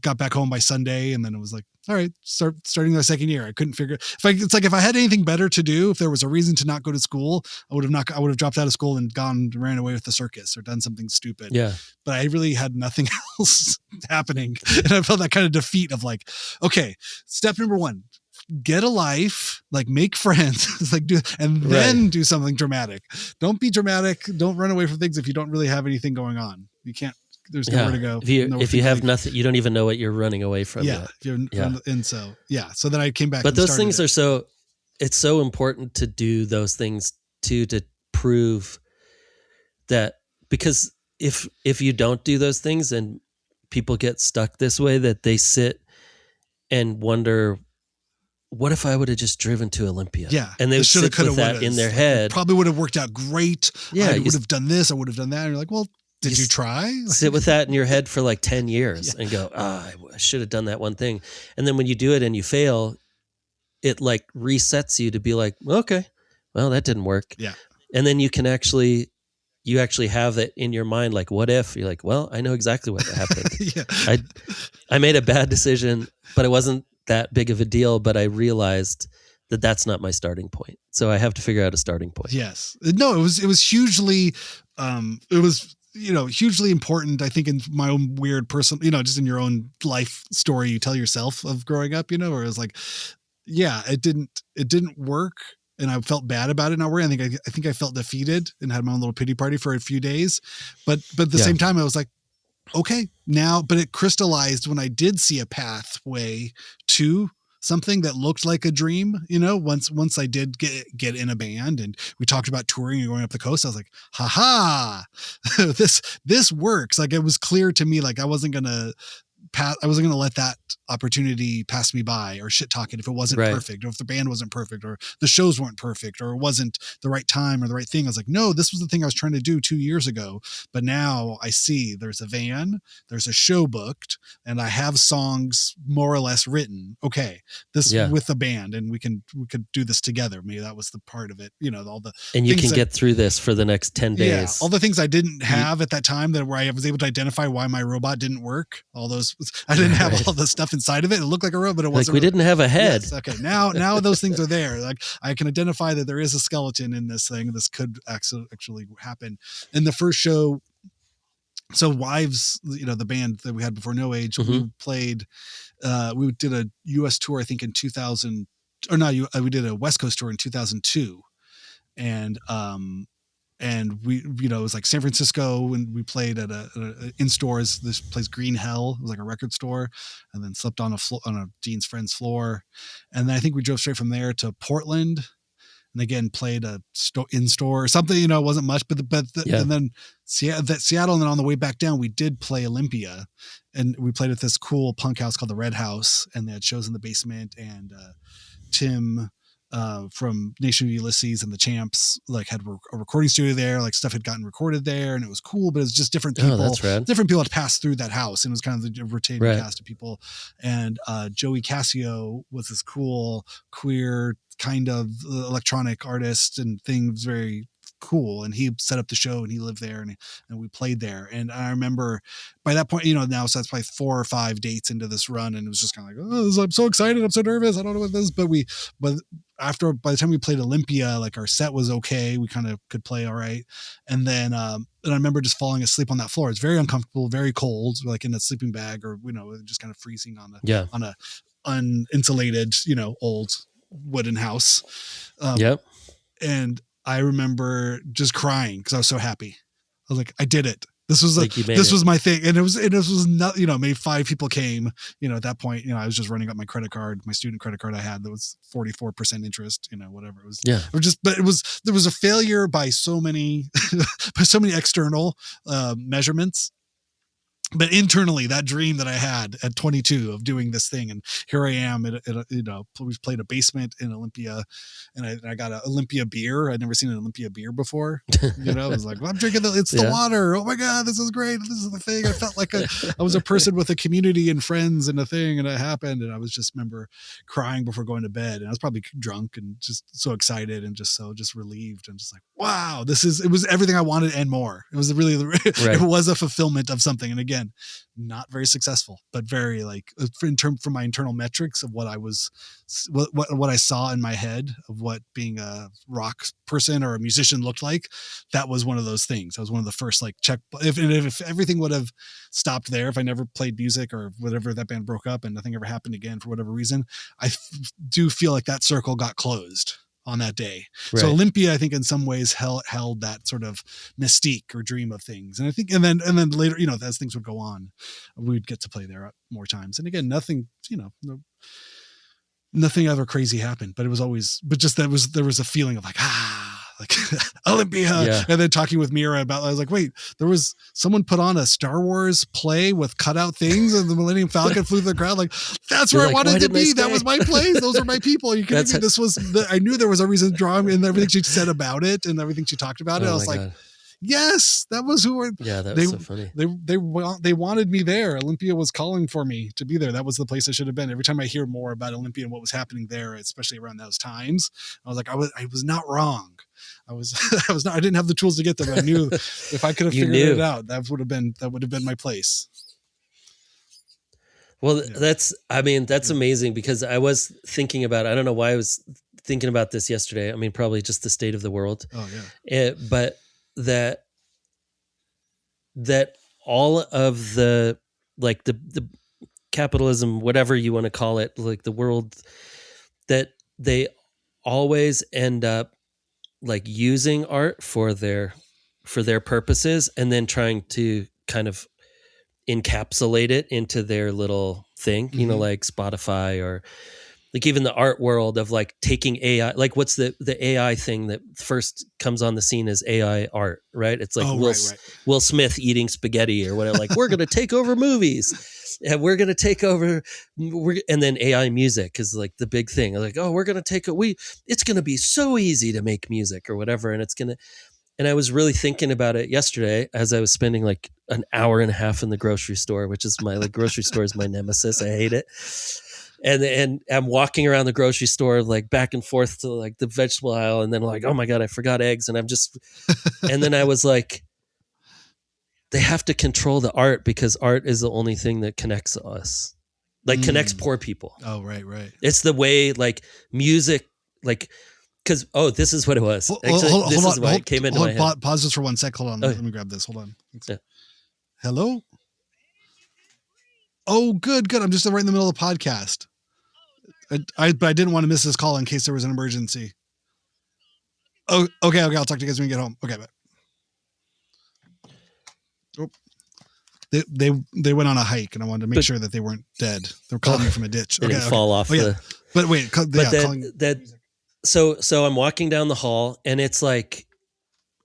got back home by Sunday, and then it was like, all right, starting my second year. I couldn't figure it's like if I had anything better to do, if there was a reason to not go to school, I would have dropped out of school and ran away with the circus or done something stupid. Yeah. But I really had nothing else happening. And I felt that kind of defeat of like, okay, step number 1, get a life, like make friends, like then do something dramatic. Don't be dramatic. Don't run away from things if you don't really have anything going on. You can't. There's nowhere to go. If you have nothing, you don't even know what you're running away from. Yeah. And so then I came back. But those things it's so important to do those things to prove that, because if you don't do those things and people get stuck this way, that they sit and wonder, what if I would have just driven to Olympia? Yeah. And they sit with that in their head. Probably would have worked out great. Yeah. I would have done this. I would have done that. And you're like, well, did you try? Sit with that in your head for like 10 years and go, I should have done that one thing. And then when you do it and you fail, it like resets you to be like, okay, well, that didn't work. Yeah. And then you actually have that in your mind. Like, what if? You're like, well, I know exactly what happened. Yeah. I made a bad decision, but it wasn't that big of a deal. But I realized that that's not my starting point. So I have to figure out a starting point. Yes. No, it was hugely, hugely important, I think, in my own weird personal, just in your own life story you tell yourself of growing up, where it was like, yeah, it didn't work. And I felt bad about it not working. I think I felt defeated and had my own little pity party for a few days. But at the same time, I was like, okay, now, but it crystallized when I did see a pathway to something that looked like a dream, once I did get in a band and we talked about touring and going up the coast, I was like, haha, this works. Like, it was clear to me, like I wasn't going to let that opportunity pass me by or shit talk it if it wasn't perfect, or if the band wasn't perfect, or the shows weren't perfect, or it wasn't the right time or the right thing. I was like, no, this was the thing I was trying to do 2 years ago. But now I see there's a van, there's a show booked, and I have songs more or less written. Okay, with the band, and we could do this together. Maybe that was the part of it, all the, and you can get through this for the next 10 days. Yeah, all the things I didn't have at that time, that where I was able to identify why my robot didn't work. All those, I didn't have all the stuff inside of it. It looked like a robot, but it wasn't. Like, we didn't have a head. Yes, okay, now those things are there. Like, I can identify that there is a skeleton in this thing. This could actually happen. In the first show, so Wives, the band that we had before No Age, we played. We did a U.S. tour, I think, in 2000. Or no, we did a West Coast tour in 2002, and we, it was like San Francisco, and we played at a in stores. This place, Green Hell, it was like a record store, and then slept on a Dean's friend's floor. And then I think we drove straight from there to Portland, and again played a in store or something. It wasn't much, and then Seattle, and then on the way back down, we did play Olympia, and we played at this cool punk house called the Red House, and they had shows in the basement, and Tim from Nation of Ulysses and the Champs had a recording studio there. Like, stuff had gotten recorded there, and it was cool, but it was just different people. Oh, that's rad. Different people had passed through that house, and it was kind of the rotating cast of people. And Joey Cassio was this cool queer kind of electronic artist, and things very cool, and he set up the show, and he lived there, and we played there. And I remember by that point, now, so that's probably 4 or 5 dates into this run, and it was just kind of like, oh, I'm so excited, I'm so nervous, I don't know what this is. But by the time we played Olympia, like, our set was okay, we kind of could play all right. And then and I remember just falling asleep on that floor. It's very uncomfortable, very cold, like in a sleeping bag, or just kind of freezing on a uninsulated old wooden house. And I remember just crying because I was so happy. I was like, I did it. This was was my thing. And it was not, maybe 5 people came, at that point, I was just running up my credit card, my student credit card I had that was 44% interest, whatever it was. Yeah. But there was a failure by so many, external measurements. but internally, that dream that I had at 22 of doing this thing, and here I am at we played a basement in Olympia, and I got an Olympia beer. I'd never seen an Olympia beer before. I was like, well, I'm drinking it's the water. Oh my God, this is great. This is the thing. I felt like I was a person with a community and friends and a thing, and it happened. And I was just remember crying before going to bed, and I was probably drunk and just so excited and just relieved and just like, wow, it was everything I wanted and more. It was really, it was a fulfillment of something. And again, not very successful, but very like for my internal metrics of what I was, what I saw in my head of what being a rock person or a musician looked like. That was one of those things. That was one of the first like check. If everything would have stopped there, if I never played music or whatever, that band broke up and nothing ever happened again for whatever reason, I do feel like that circle got closed on that day. Right. So Olympia, I think in some ways held that sort of mystique or dream of things. And I think, and then later, as things would go on, we'd get to play there more times. And again, nothing ever crazy happened, but it was always, there was a feeling of like Olympia. Yeah. And then talking with Mirah about, I was like, wait, there was someone put on a Star Wars play with cutout things and the Millennium Falcon flew through the crowd. Like, that's where I wanted to be. That was my place. Those are my people. You can this was, I knew there was a reason drawing and everything she said about it and everything she talked about it. I was like, God. Yes, that was who were. Yeah, that was so funny. They wanted me there. Olympia was calling for me to be there. That was the place I should have been. Every time I hear more about Olympia and what was happening there, especially around those times, I was like, I was not wrong. I didn't have the tools to get there, but I knew if I could have figured it out, that would have been my place. Well, that's amazing because I was thinking about, I don't know why I was thinking about this yesterday. I mean, probably just the state of the world. Oh yeah. But that all of the, like the capitalism, whatever you want to call it, like the world, that they always end up like using art for their purposes and then trying to kind of encapsulate it into their little thing, like Spotify or like even the art world of like taking AI, like what's the AI thing that first comes on the scene is AI art, right? It's like Will Smith eating spaghetti or whatever. Like, we're going to take over movies and we're going to take over, and then AI music is like the big thing. Like, oh, we're going to take it's going to be so easy to make music or whatever. And I was really thinking about it yesterday as I was spending like an hour and a half in the grocery store, which is grocery store is my nemesis. I hate it. And I'm walking around the grocery store, like back and forth to like the vegetable aisle. And then like, oh my God, I forgot eggs. And and then I was like, they have to control the art because art is the only thing that connects us, like connects poor people. Oh, right. It's the way like music, like, because, this is what it was. Actually, this is why it came into my head. Pause this for 1 sec. Hold on. Let me grab this. Hold on. Yeah. Hello? Oh, good. I'm just right in the middle of the podcast. But I didn't want to miss this call in case there was an emergency. Oh, okay. I'll talk to you guys when we get home. Okay, bye. Oh. They went on a hike, and I wanted to make sure that they weren't dead. They were calling me from a ditch. They didn't fall off. But wait. So I'm walking down the hall, and it's like,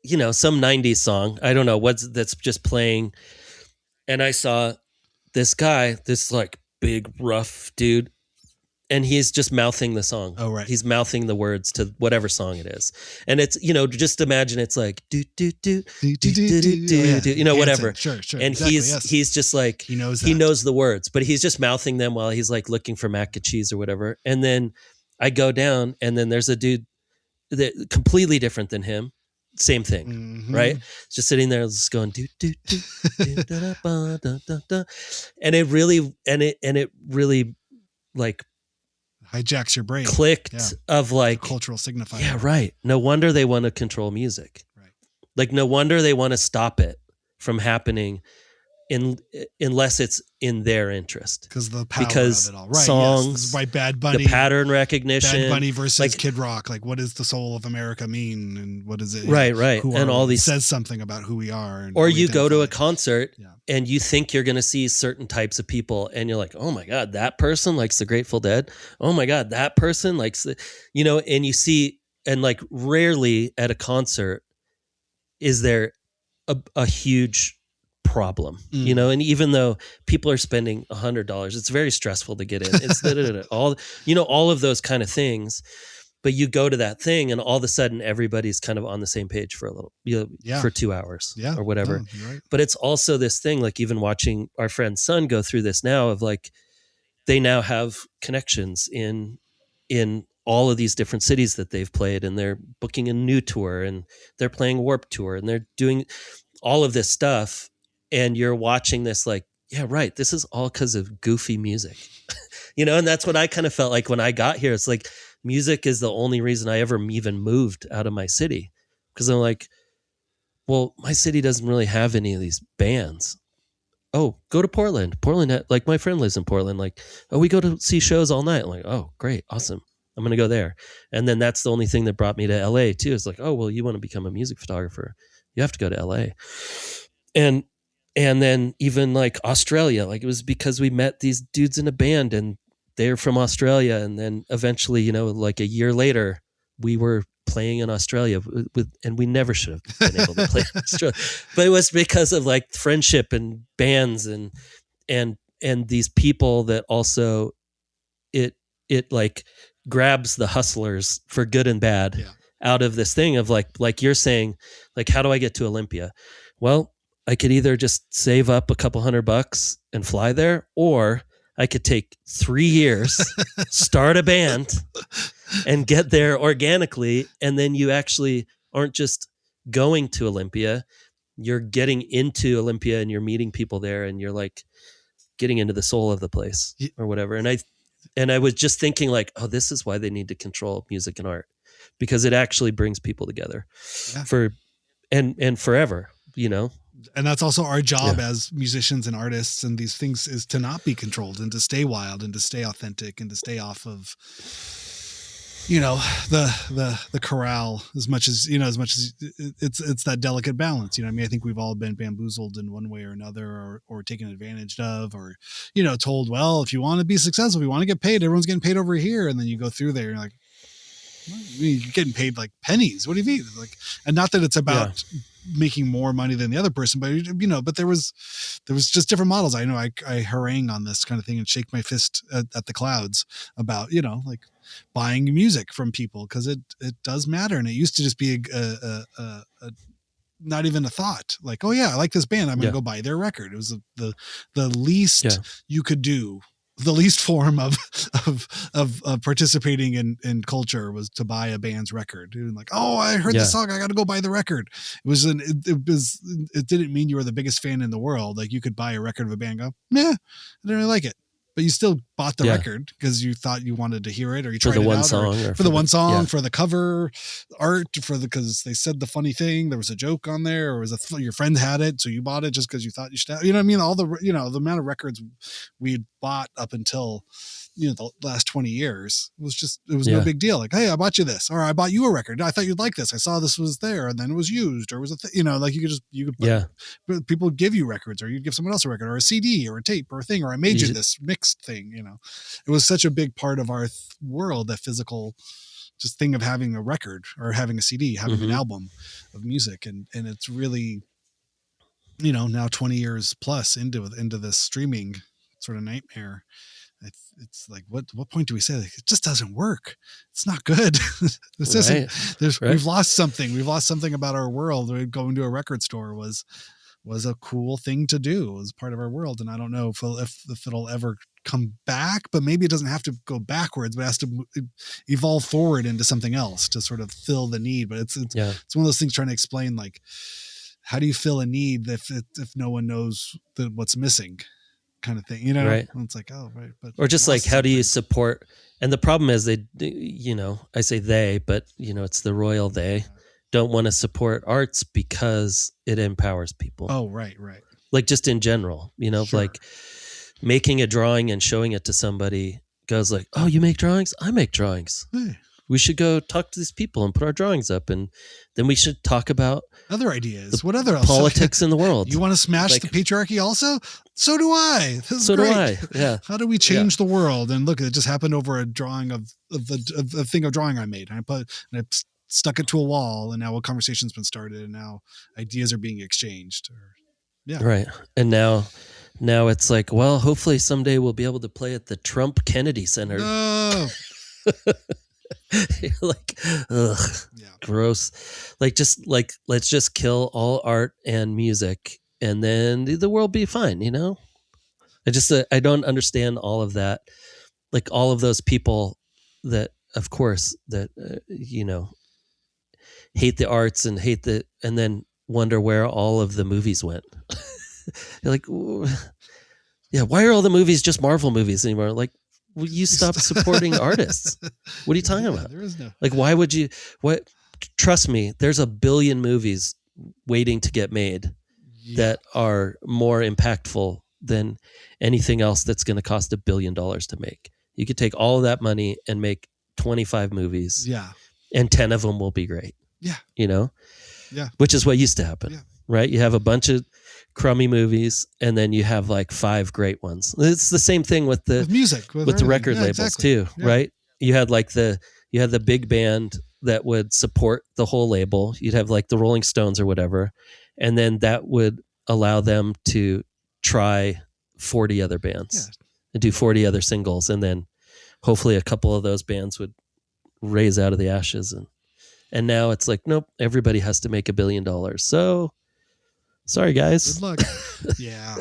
some 90s song. I don't know that's just playing, and I saw this guy, this like big rough dude, and he's just mouthing the song. Oh, right. He's mouthing the words to whatever song it is. And it's, just imagine it's like do do do do do do do, whatever. Sure. And exactly, he's just like he knows the words, but he's just mouthing them while he's like looking for mac and cheese or whatever. And then I go down and then there's a dude that completely different than him. Same thing, right? Just sitting there, just going do do do, do da, da, ba, da, da, da. And it really like hijacks your brain. Clicked of like cultural signifier. Yeah, right. No wonder they want to control music. Right. Like no wonder they want to stop it from happening unless it's in their interest. Because the power of it all. Right. Songs, this is why Bad Bunny, the pattern recognition. Bad Bunny versus Kid Rock. Like, what does the soul of America mean? And what is it? Right. And all these says something about who we are. Or you go to a concert and you think you're going to see certain types of people and you're like, oh my God, that person likes the Grateful Dead. Oh my God, that person likes the, and you see, and like rarely at a concert is there a huge problem, and even though people are spending $100, it's very stressful to get in. It's all of those kind of things. But you go to that thing and all of a sudden everybody's kind of on the same page for a little, for 2 hours or whatever. No, you're right. But it's also this thing, like even watching our friend's son go through this now of like, they now have connections in all of these different cities that they've played, and they're booking a new tour, and they're playing Warped Tour, and they're doing all of this stuff. And you're watching this like, yeah, right. This is all because of goofy music, and that's what I kind of felt like when I got here. It's like, music is the only reason I ever even moved out of my city, because I'm like, well, my city doesn't really have any of these bands. Oh, go to Portland. Portland, like my friend lives in Portland. Like, oh, we go to see shows all night. I'm like, oh, great, awesome. I'm going to go there. And then that's the only thing that brought me to LA too. It's like, oh, well, you want to become a music photographer, you have to go to LA. And then even like Australia, like it was because we met these dudes in a band and they're from Australia. And then eventually, like a year later, we were playing in Australia and we never should have been able to play in Australia, but it was because of like friendship and bands and these people that also it like grabs the hustlers for good and bad out of this thing of like you're saying, like, how do I get to Olympia? Well, I could either just save up a couple $100 and fly there, or I could take 3 years, start a band, and get there organically. And then you actually aren't just going to Olympia, you're getting into Olympia and you're meeting people there and you're like getting into the soul of the place or whatever. And I was just thinking like, oh, this is why they need to control music and art, because it actually brings people together and forever, And that's also our job as musicians and artists and these things, is to not be controlled and to stay wild and to stay authentic and to stay off of, the corral as much as it's that delicate balance. I mean, I think we've all been bamboozled in one way or another, or taken advantage of, or, told, well, if you want to be successful, if you want to get paid, everyone's getting paid over here. And then you go through there and you're like, you're getting paid like pennies. What do you mean? Like, and not that it's about making more money than the other person, but there was just different models. I know I harangue on this kind of thing and shake my fist at the clouds about, like buying music from people, because it does matter. And it used to just be a not even a thought, like, oh yeah, I like this band, I'm going to go buy their record. It was the least you could do. The least form of participating in culture was to buy a band's record. And like, oh, I heard this song, I got to go buy the record. It didn't mean you were the biggest fan in the world. Like, you could buy a record of a band, and go, nah, I didn't really like it, but you still bought the record because you thought you wanted to hear it, or you tried it out, or for the one song, for the cover art, because they said the funny thing, there was a joke on there, or your friend had it, so you bought it just because you thought you should have, what I mean? All the, the amount of records we bought up until, the last 20 years it was no big deal. Like, hey, I bought you this, or I bought you a record, I thought you'd like this, I saw this was there, and then it was used, or it was like you could people would give you records, or you'd give someone else a record, or a CD, or a tape, or a thing, or I made you this mixed thing. It was such a big part of our world, that physical just thing of having a record, or having a CD, having an album of music. And it's really, now 20 years plus into this streaming sort of nightmare, it's like, what point do we say, like, it just doesn't work? It's not good. We've lost something about our world. Going to a record store was a cool thing to do. It was part of our world. And I don't know if it'll ever come back, but maybe it doesn't have to go backwards, but it has to evolve forward into something else to sort of fill the need. But it's one of those things trying to explain, like, how do you fill a need if no one knows what's missing, kind of thing, Right. And it's like, oh, right. But, or just like, how do you support? And the problem is I say they, but it's the royal they don't want to support arts because it empowers people. Oh, right. Like, just in general, Sure. like making a drawing and showing it to somebody goes like, oh, you make drawings? I make drawings. Hey. We should go talk to these people and put our drawings up. And then we should talk about other ideas. What other politics in the world? You want to smash the patriarchy also? So do I. So great. do I. Yeah. How do we change the world? And look, it just happened over a drawing of a thing of drawing I made. And I stuck it to a wall, and now a conversation's been started, and now ideas are being exchanged. Yeah. Right. And now it's like, well, hopefully someday we'll be able to play at the Trump Kennedy Center. No. You're like, ugh, Yeah. gross. Let's just kill all art and music, and then the world be fine. I don't understand all of that. Like all of those people that, of course, that hate the arts and and then wonder where all of the movies went. You're like, yeah, why are all the movies just Marvel movies anymore? Like, well, you stopped supporting artists. What are you talking about? There is no. Like, why would you? What? Trust me, there's a billion movies waiting to get made that are more impactful than anything else that's going to cost $1 billion to make. You could take all of that money and make 25 movies. Yeah. And 10 of them will be great. Yeah. Yeah. Which is what used to happen. Yeah. Right? You have a bunch of crummy movies, and then you have like 5 great ones. It's the same thing with the music, with the record labels too, right? You had the big band that would support the whole label. You'd have like the Rolling Stones or whatever, and then that would allow them to try 40 other bands and do 40 other singles, and then hopefully a couple of those bands would raise out of the ashes. And now it's like, nope, everybody has to make $1 billion. So sorry, guys. Good luck. Yeah.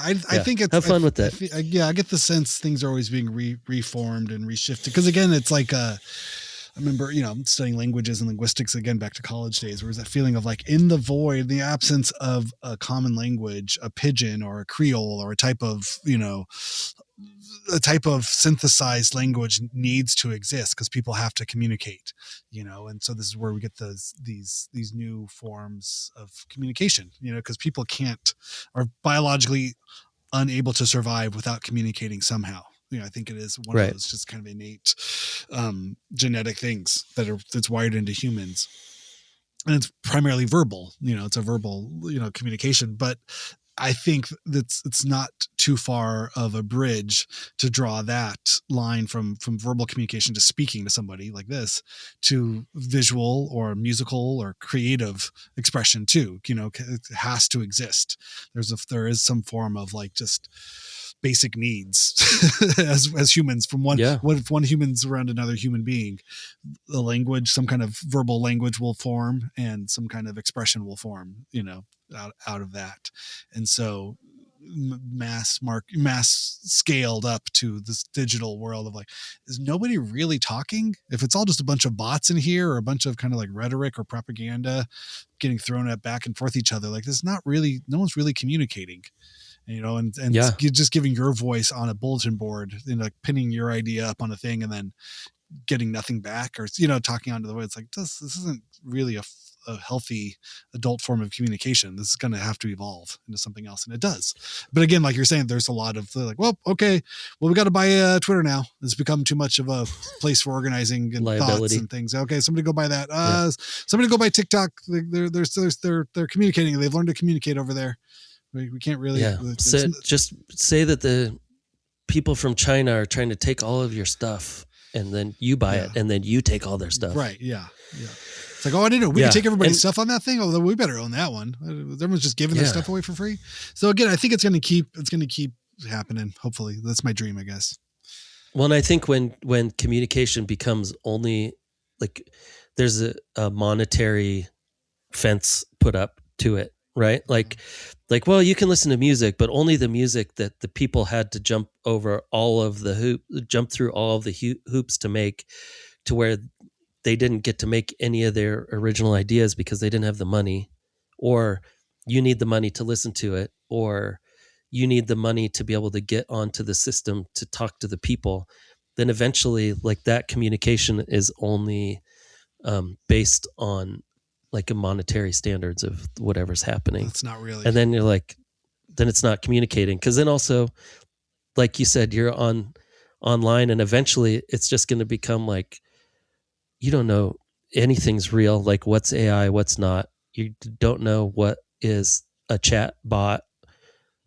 I think it's... Have fun with that. I get the sense things are always being reformed and reshifted. Because again, it's like... I remember, studying languages and linguistics again back to college days, where was that feeling of like in the void, the absence of a common language, a pidgin or a Creole or a type of synthesized language needs to exist because people have to communicate, and so this is where we get these new forms of communication, because people are biologically unable to survive without communicating somehow. I think it is one of those just kind of innate genetic things that's wired into humans. And it's primarily verbal, it's a verbal, communication. But I think it's not too far of a bridge to draw that line from verbal communication to speaking to somebody like this to visual or musical or creative expression too. It has to exist. There is some form of like just basic needs as humans from one human's around another human being. The language, some kind of verbal language will form and some kind of expression will form, out of that. And so mass scaled up to this digital world of like, is nobody really talking? If it's all just a bunch of bots in here or a bunch of kind of like rhetoric or propaganda getting thrown at back and forth each other, like there's no one's really communicating. And you're just giving your voice on a bulletin board, like pinning your idea up on a thing and then getting nothing back, or talking onto the way. It's like this isn't really a healthy adult form of communication. This is going to have to evolve into something else, and it does. But again, like you're saying, there's a lot of like, we got to buy Twitter now. It's become too much of a place for organizing and thoughts and things. Okay, somebody go buy that. Somebody go buy TikTok. They're communicating. They've learned to communicate over there. We can't really. Yeah. So just say that the people from China are trying to take all of your stuff, and then you buy it, and then you take all their stuff. Right. Yeah. It's like, I didn't know we can take everybody's stuff on that thing. Oh, we better own that one. Everyone's just giving their stuff away for free. So again, I think it's going to keep happening. Hopefully, that's my dream, I guess. Well, and I think when communication becomes only like there's a monetary fence put up to it, right? Like, well, you can listen to music, but only the music that the people had to jump through all of the hoops to make, to where they didn't get to make any of their original ideas because they didn't have the money, or you need the money to listen to it, or you need the money to be able to get onto the system to talk to the people. Then eventually, like, that communication is only based on like a monetary standards of whatever's happening. It's not really. And then you're like, then it's not communicating. Cause then also, like you said, you're online, and eventually it's just going to become like, you don't know anything's real. Like, what's AI, what's not. You don't know what is a chat bot.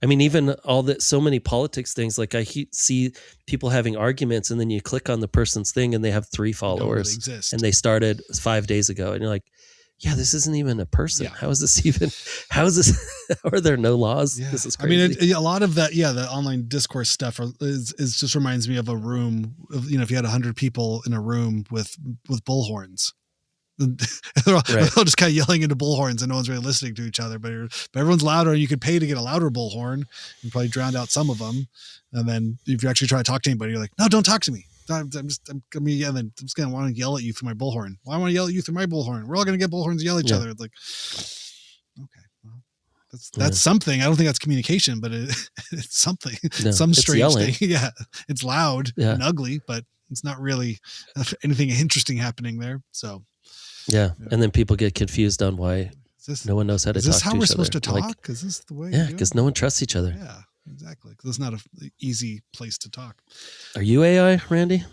I mean, even so many politics things, like I see people having arguments, and then you click on the person's thing and they have 3 followers and they started 5 days ago. And you're like, yeah, this isn't even a person. Yeah. How is this even? How is this? How are there no laws? Yeah. This is I mean, crazy. a lot of that, the online discourse stuff is just reminds me of a room of, if you had 100 people in a room with bullhorns. They're all just kind of yelling into bullhorns and no one's really listening to each other, but everyone's louder. You could pay to get a louder bullhorn and probably drown out some of them. And then if you actually try to talk to anybody, you're like, no, don't talk to me. I'm going to want to yell at you through my bullhorn. Well, I want to yell at you through my bullhorn. We're all going to get bullhorns and yell at each other. It's like, okay, well, that's something. I don't think that's communication, but it's something, some strange thing. Yeah. It's loud and ugly, but it's not really anything interesting happening there. So, yeah. And then people get confused on why no one knows how to talk to each other. Is this how we're supposed to talk? Is this the way? Yeah, because no one trusts each other. Yeah, exactly. Because it's not an easy place to talk. Are you AI, Randy?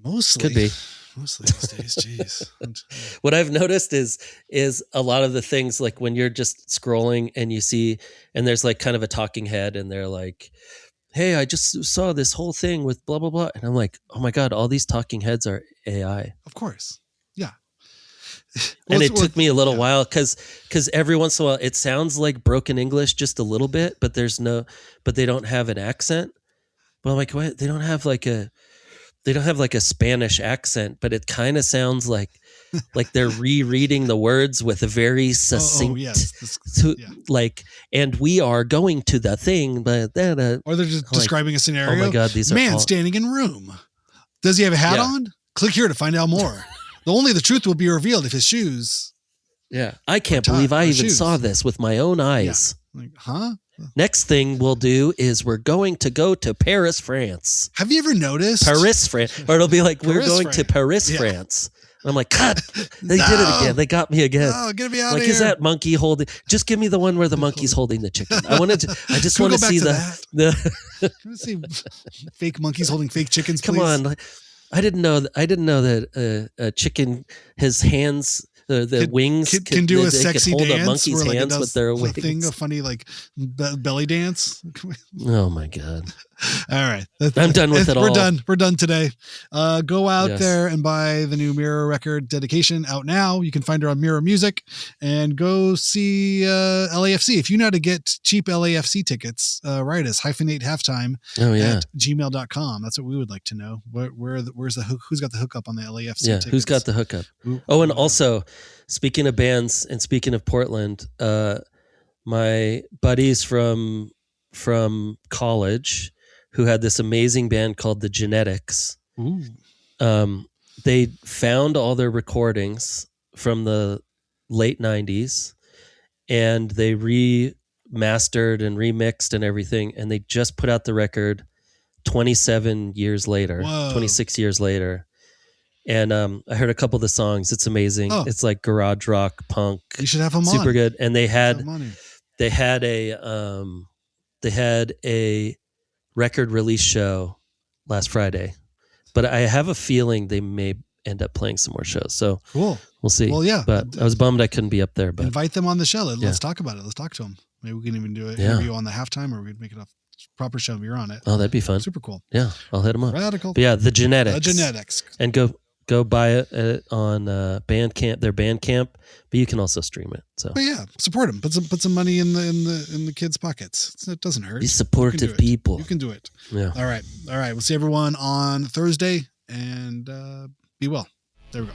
Mostly. Could be. Mostly these days. Jeez. What I've noticed is a lot of the things, like when you're just scrolling and you see, and there's like kind of a talking head and they're like, hey, I just saw this whole thing with blah, blah, blah. And I'm like, oh my God, all these talking heads are AI. Of course. Yeah. And it took me a little while because every once in a while it sounds like broken English just a little bit, but they don't have an accent. But I'm like, what? They don't have like a Spanish accent, but it kind of sounds like they're rereading the words with a very succinct, and we are going to the thing, but then, or they're just describing a scenario. Oh my God, these are man standing in room. Does he have a hat on? Click here to find out more. Only the truth will be revealed if his shoes. Yeah. I can't believe I even saw this with my own eyes. Yeah. Like, huh? Next thing we'll do is we're going to go to Paris, France. Have you ever noticed? Paris, France. Or it'll be like, we're going to Paris, France. And I'm like, God, they did it again. They got me again. Oh, get me out of here. Like, is that monkey holding? Just give me the one where the monkey's holding the chicken. I just want to see see fake monkeys holding fake chickens, please. Come on. I didn't know that a chicken, his hands, the wings can do a sexy hold dance. A monkey's hands with their wings. A funny belly dance. Oh my God! All right, I'm done with it all. We're done today. Go out there and buy the new Mirah record, Dedication, out now. You can find her on Mirah Music, and go see LAFC. If you know how to get cheap LAFC tickets, write us Hyphenate halftime at gmail.com. That's what we would like to know. Where's the hook? Who's got the hookup on the LAFC tickets? Who's got the hookup? Oh, and also, speaking of bands and speaking of Portland, my buddies from college who had this amazing band called the Genetics. They found all their recordings from the late 90s and they remastered and remixed and everything. And they just put out the record 26 years later. And I heard a couple of the songs. It's amazing. It's like garage rock, punk. You should have them on. Super good. And they had a record release show last Friday, but I have a feeling they may end up playing some more shows. So cool. We'll see. Well, yeah. But I was bummed I couldn't be up there. But invite them on the show. Let's talk about it. Let's talk to them. Maybe we can even do an interview on the halftime, or we could make it a proper show if you're on it. Oh, that'd be fun. Super cool. Yeah, I'll hit them up. Radical. But yeah, the Genetics. The Genetics. And go buy it on Bandcamp, their Bandcamp, but you can also stream it. So, but yeah, support them. Put some money in the kids' pockets. It doesn't hurt. Be supportive people. You can do it. Yeah. All right. We'll see everyone on Thursday, and be well. There we go.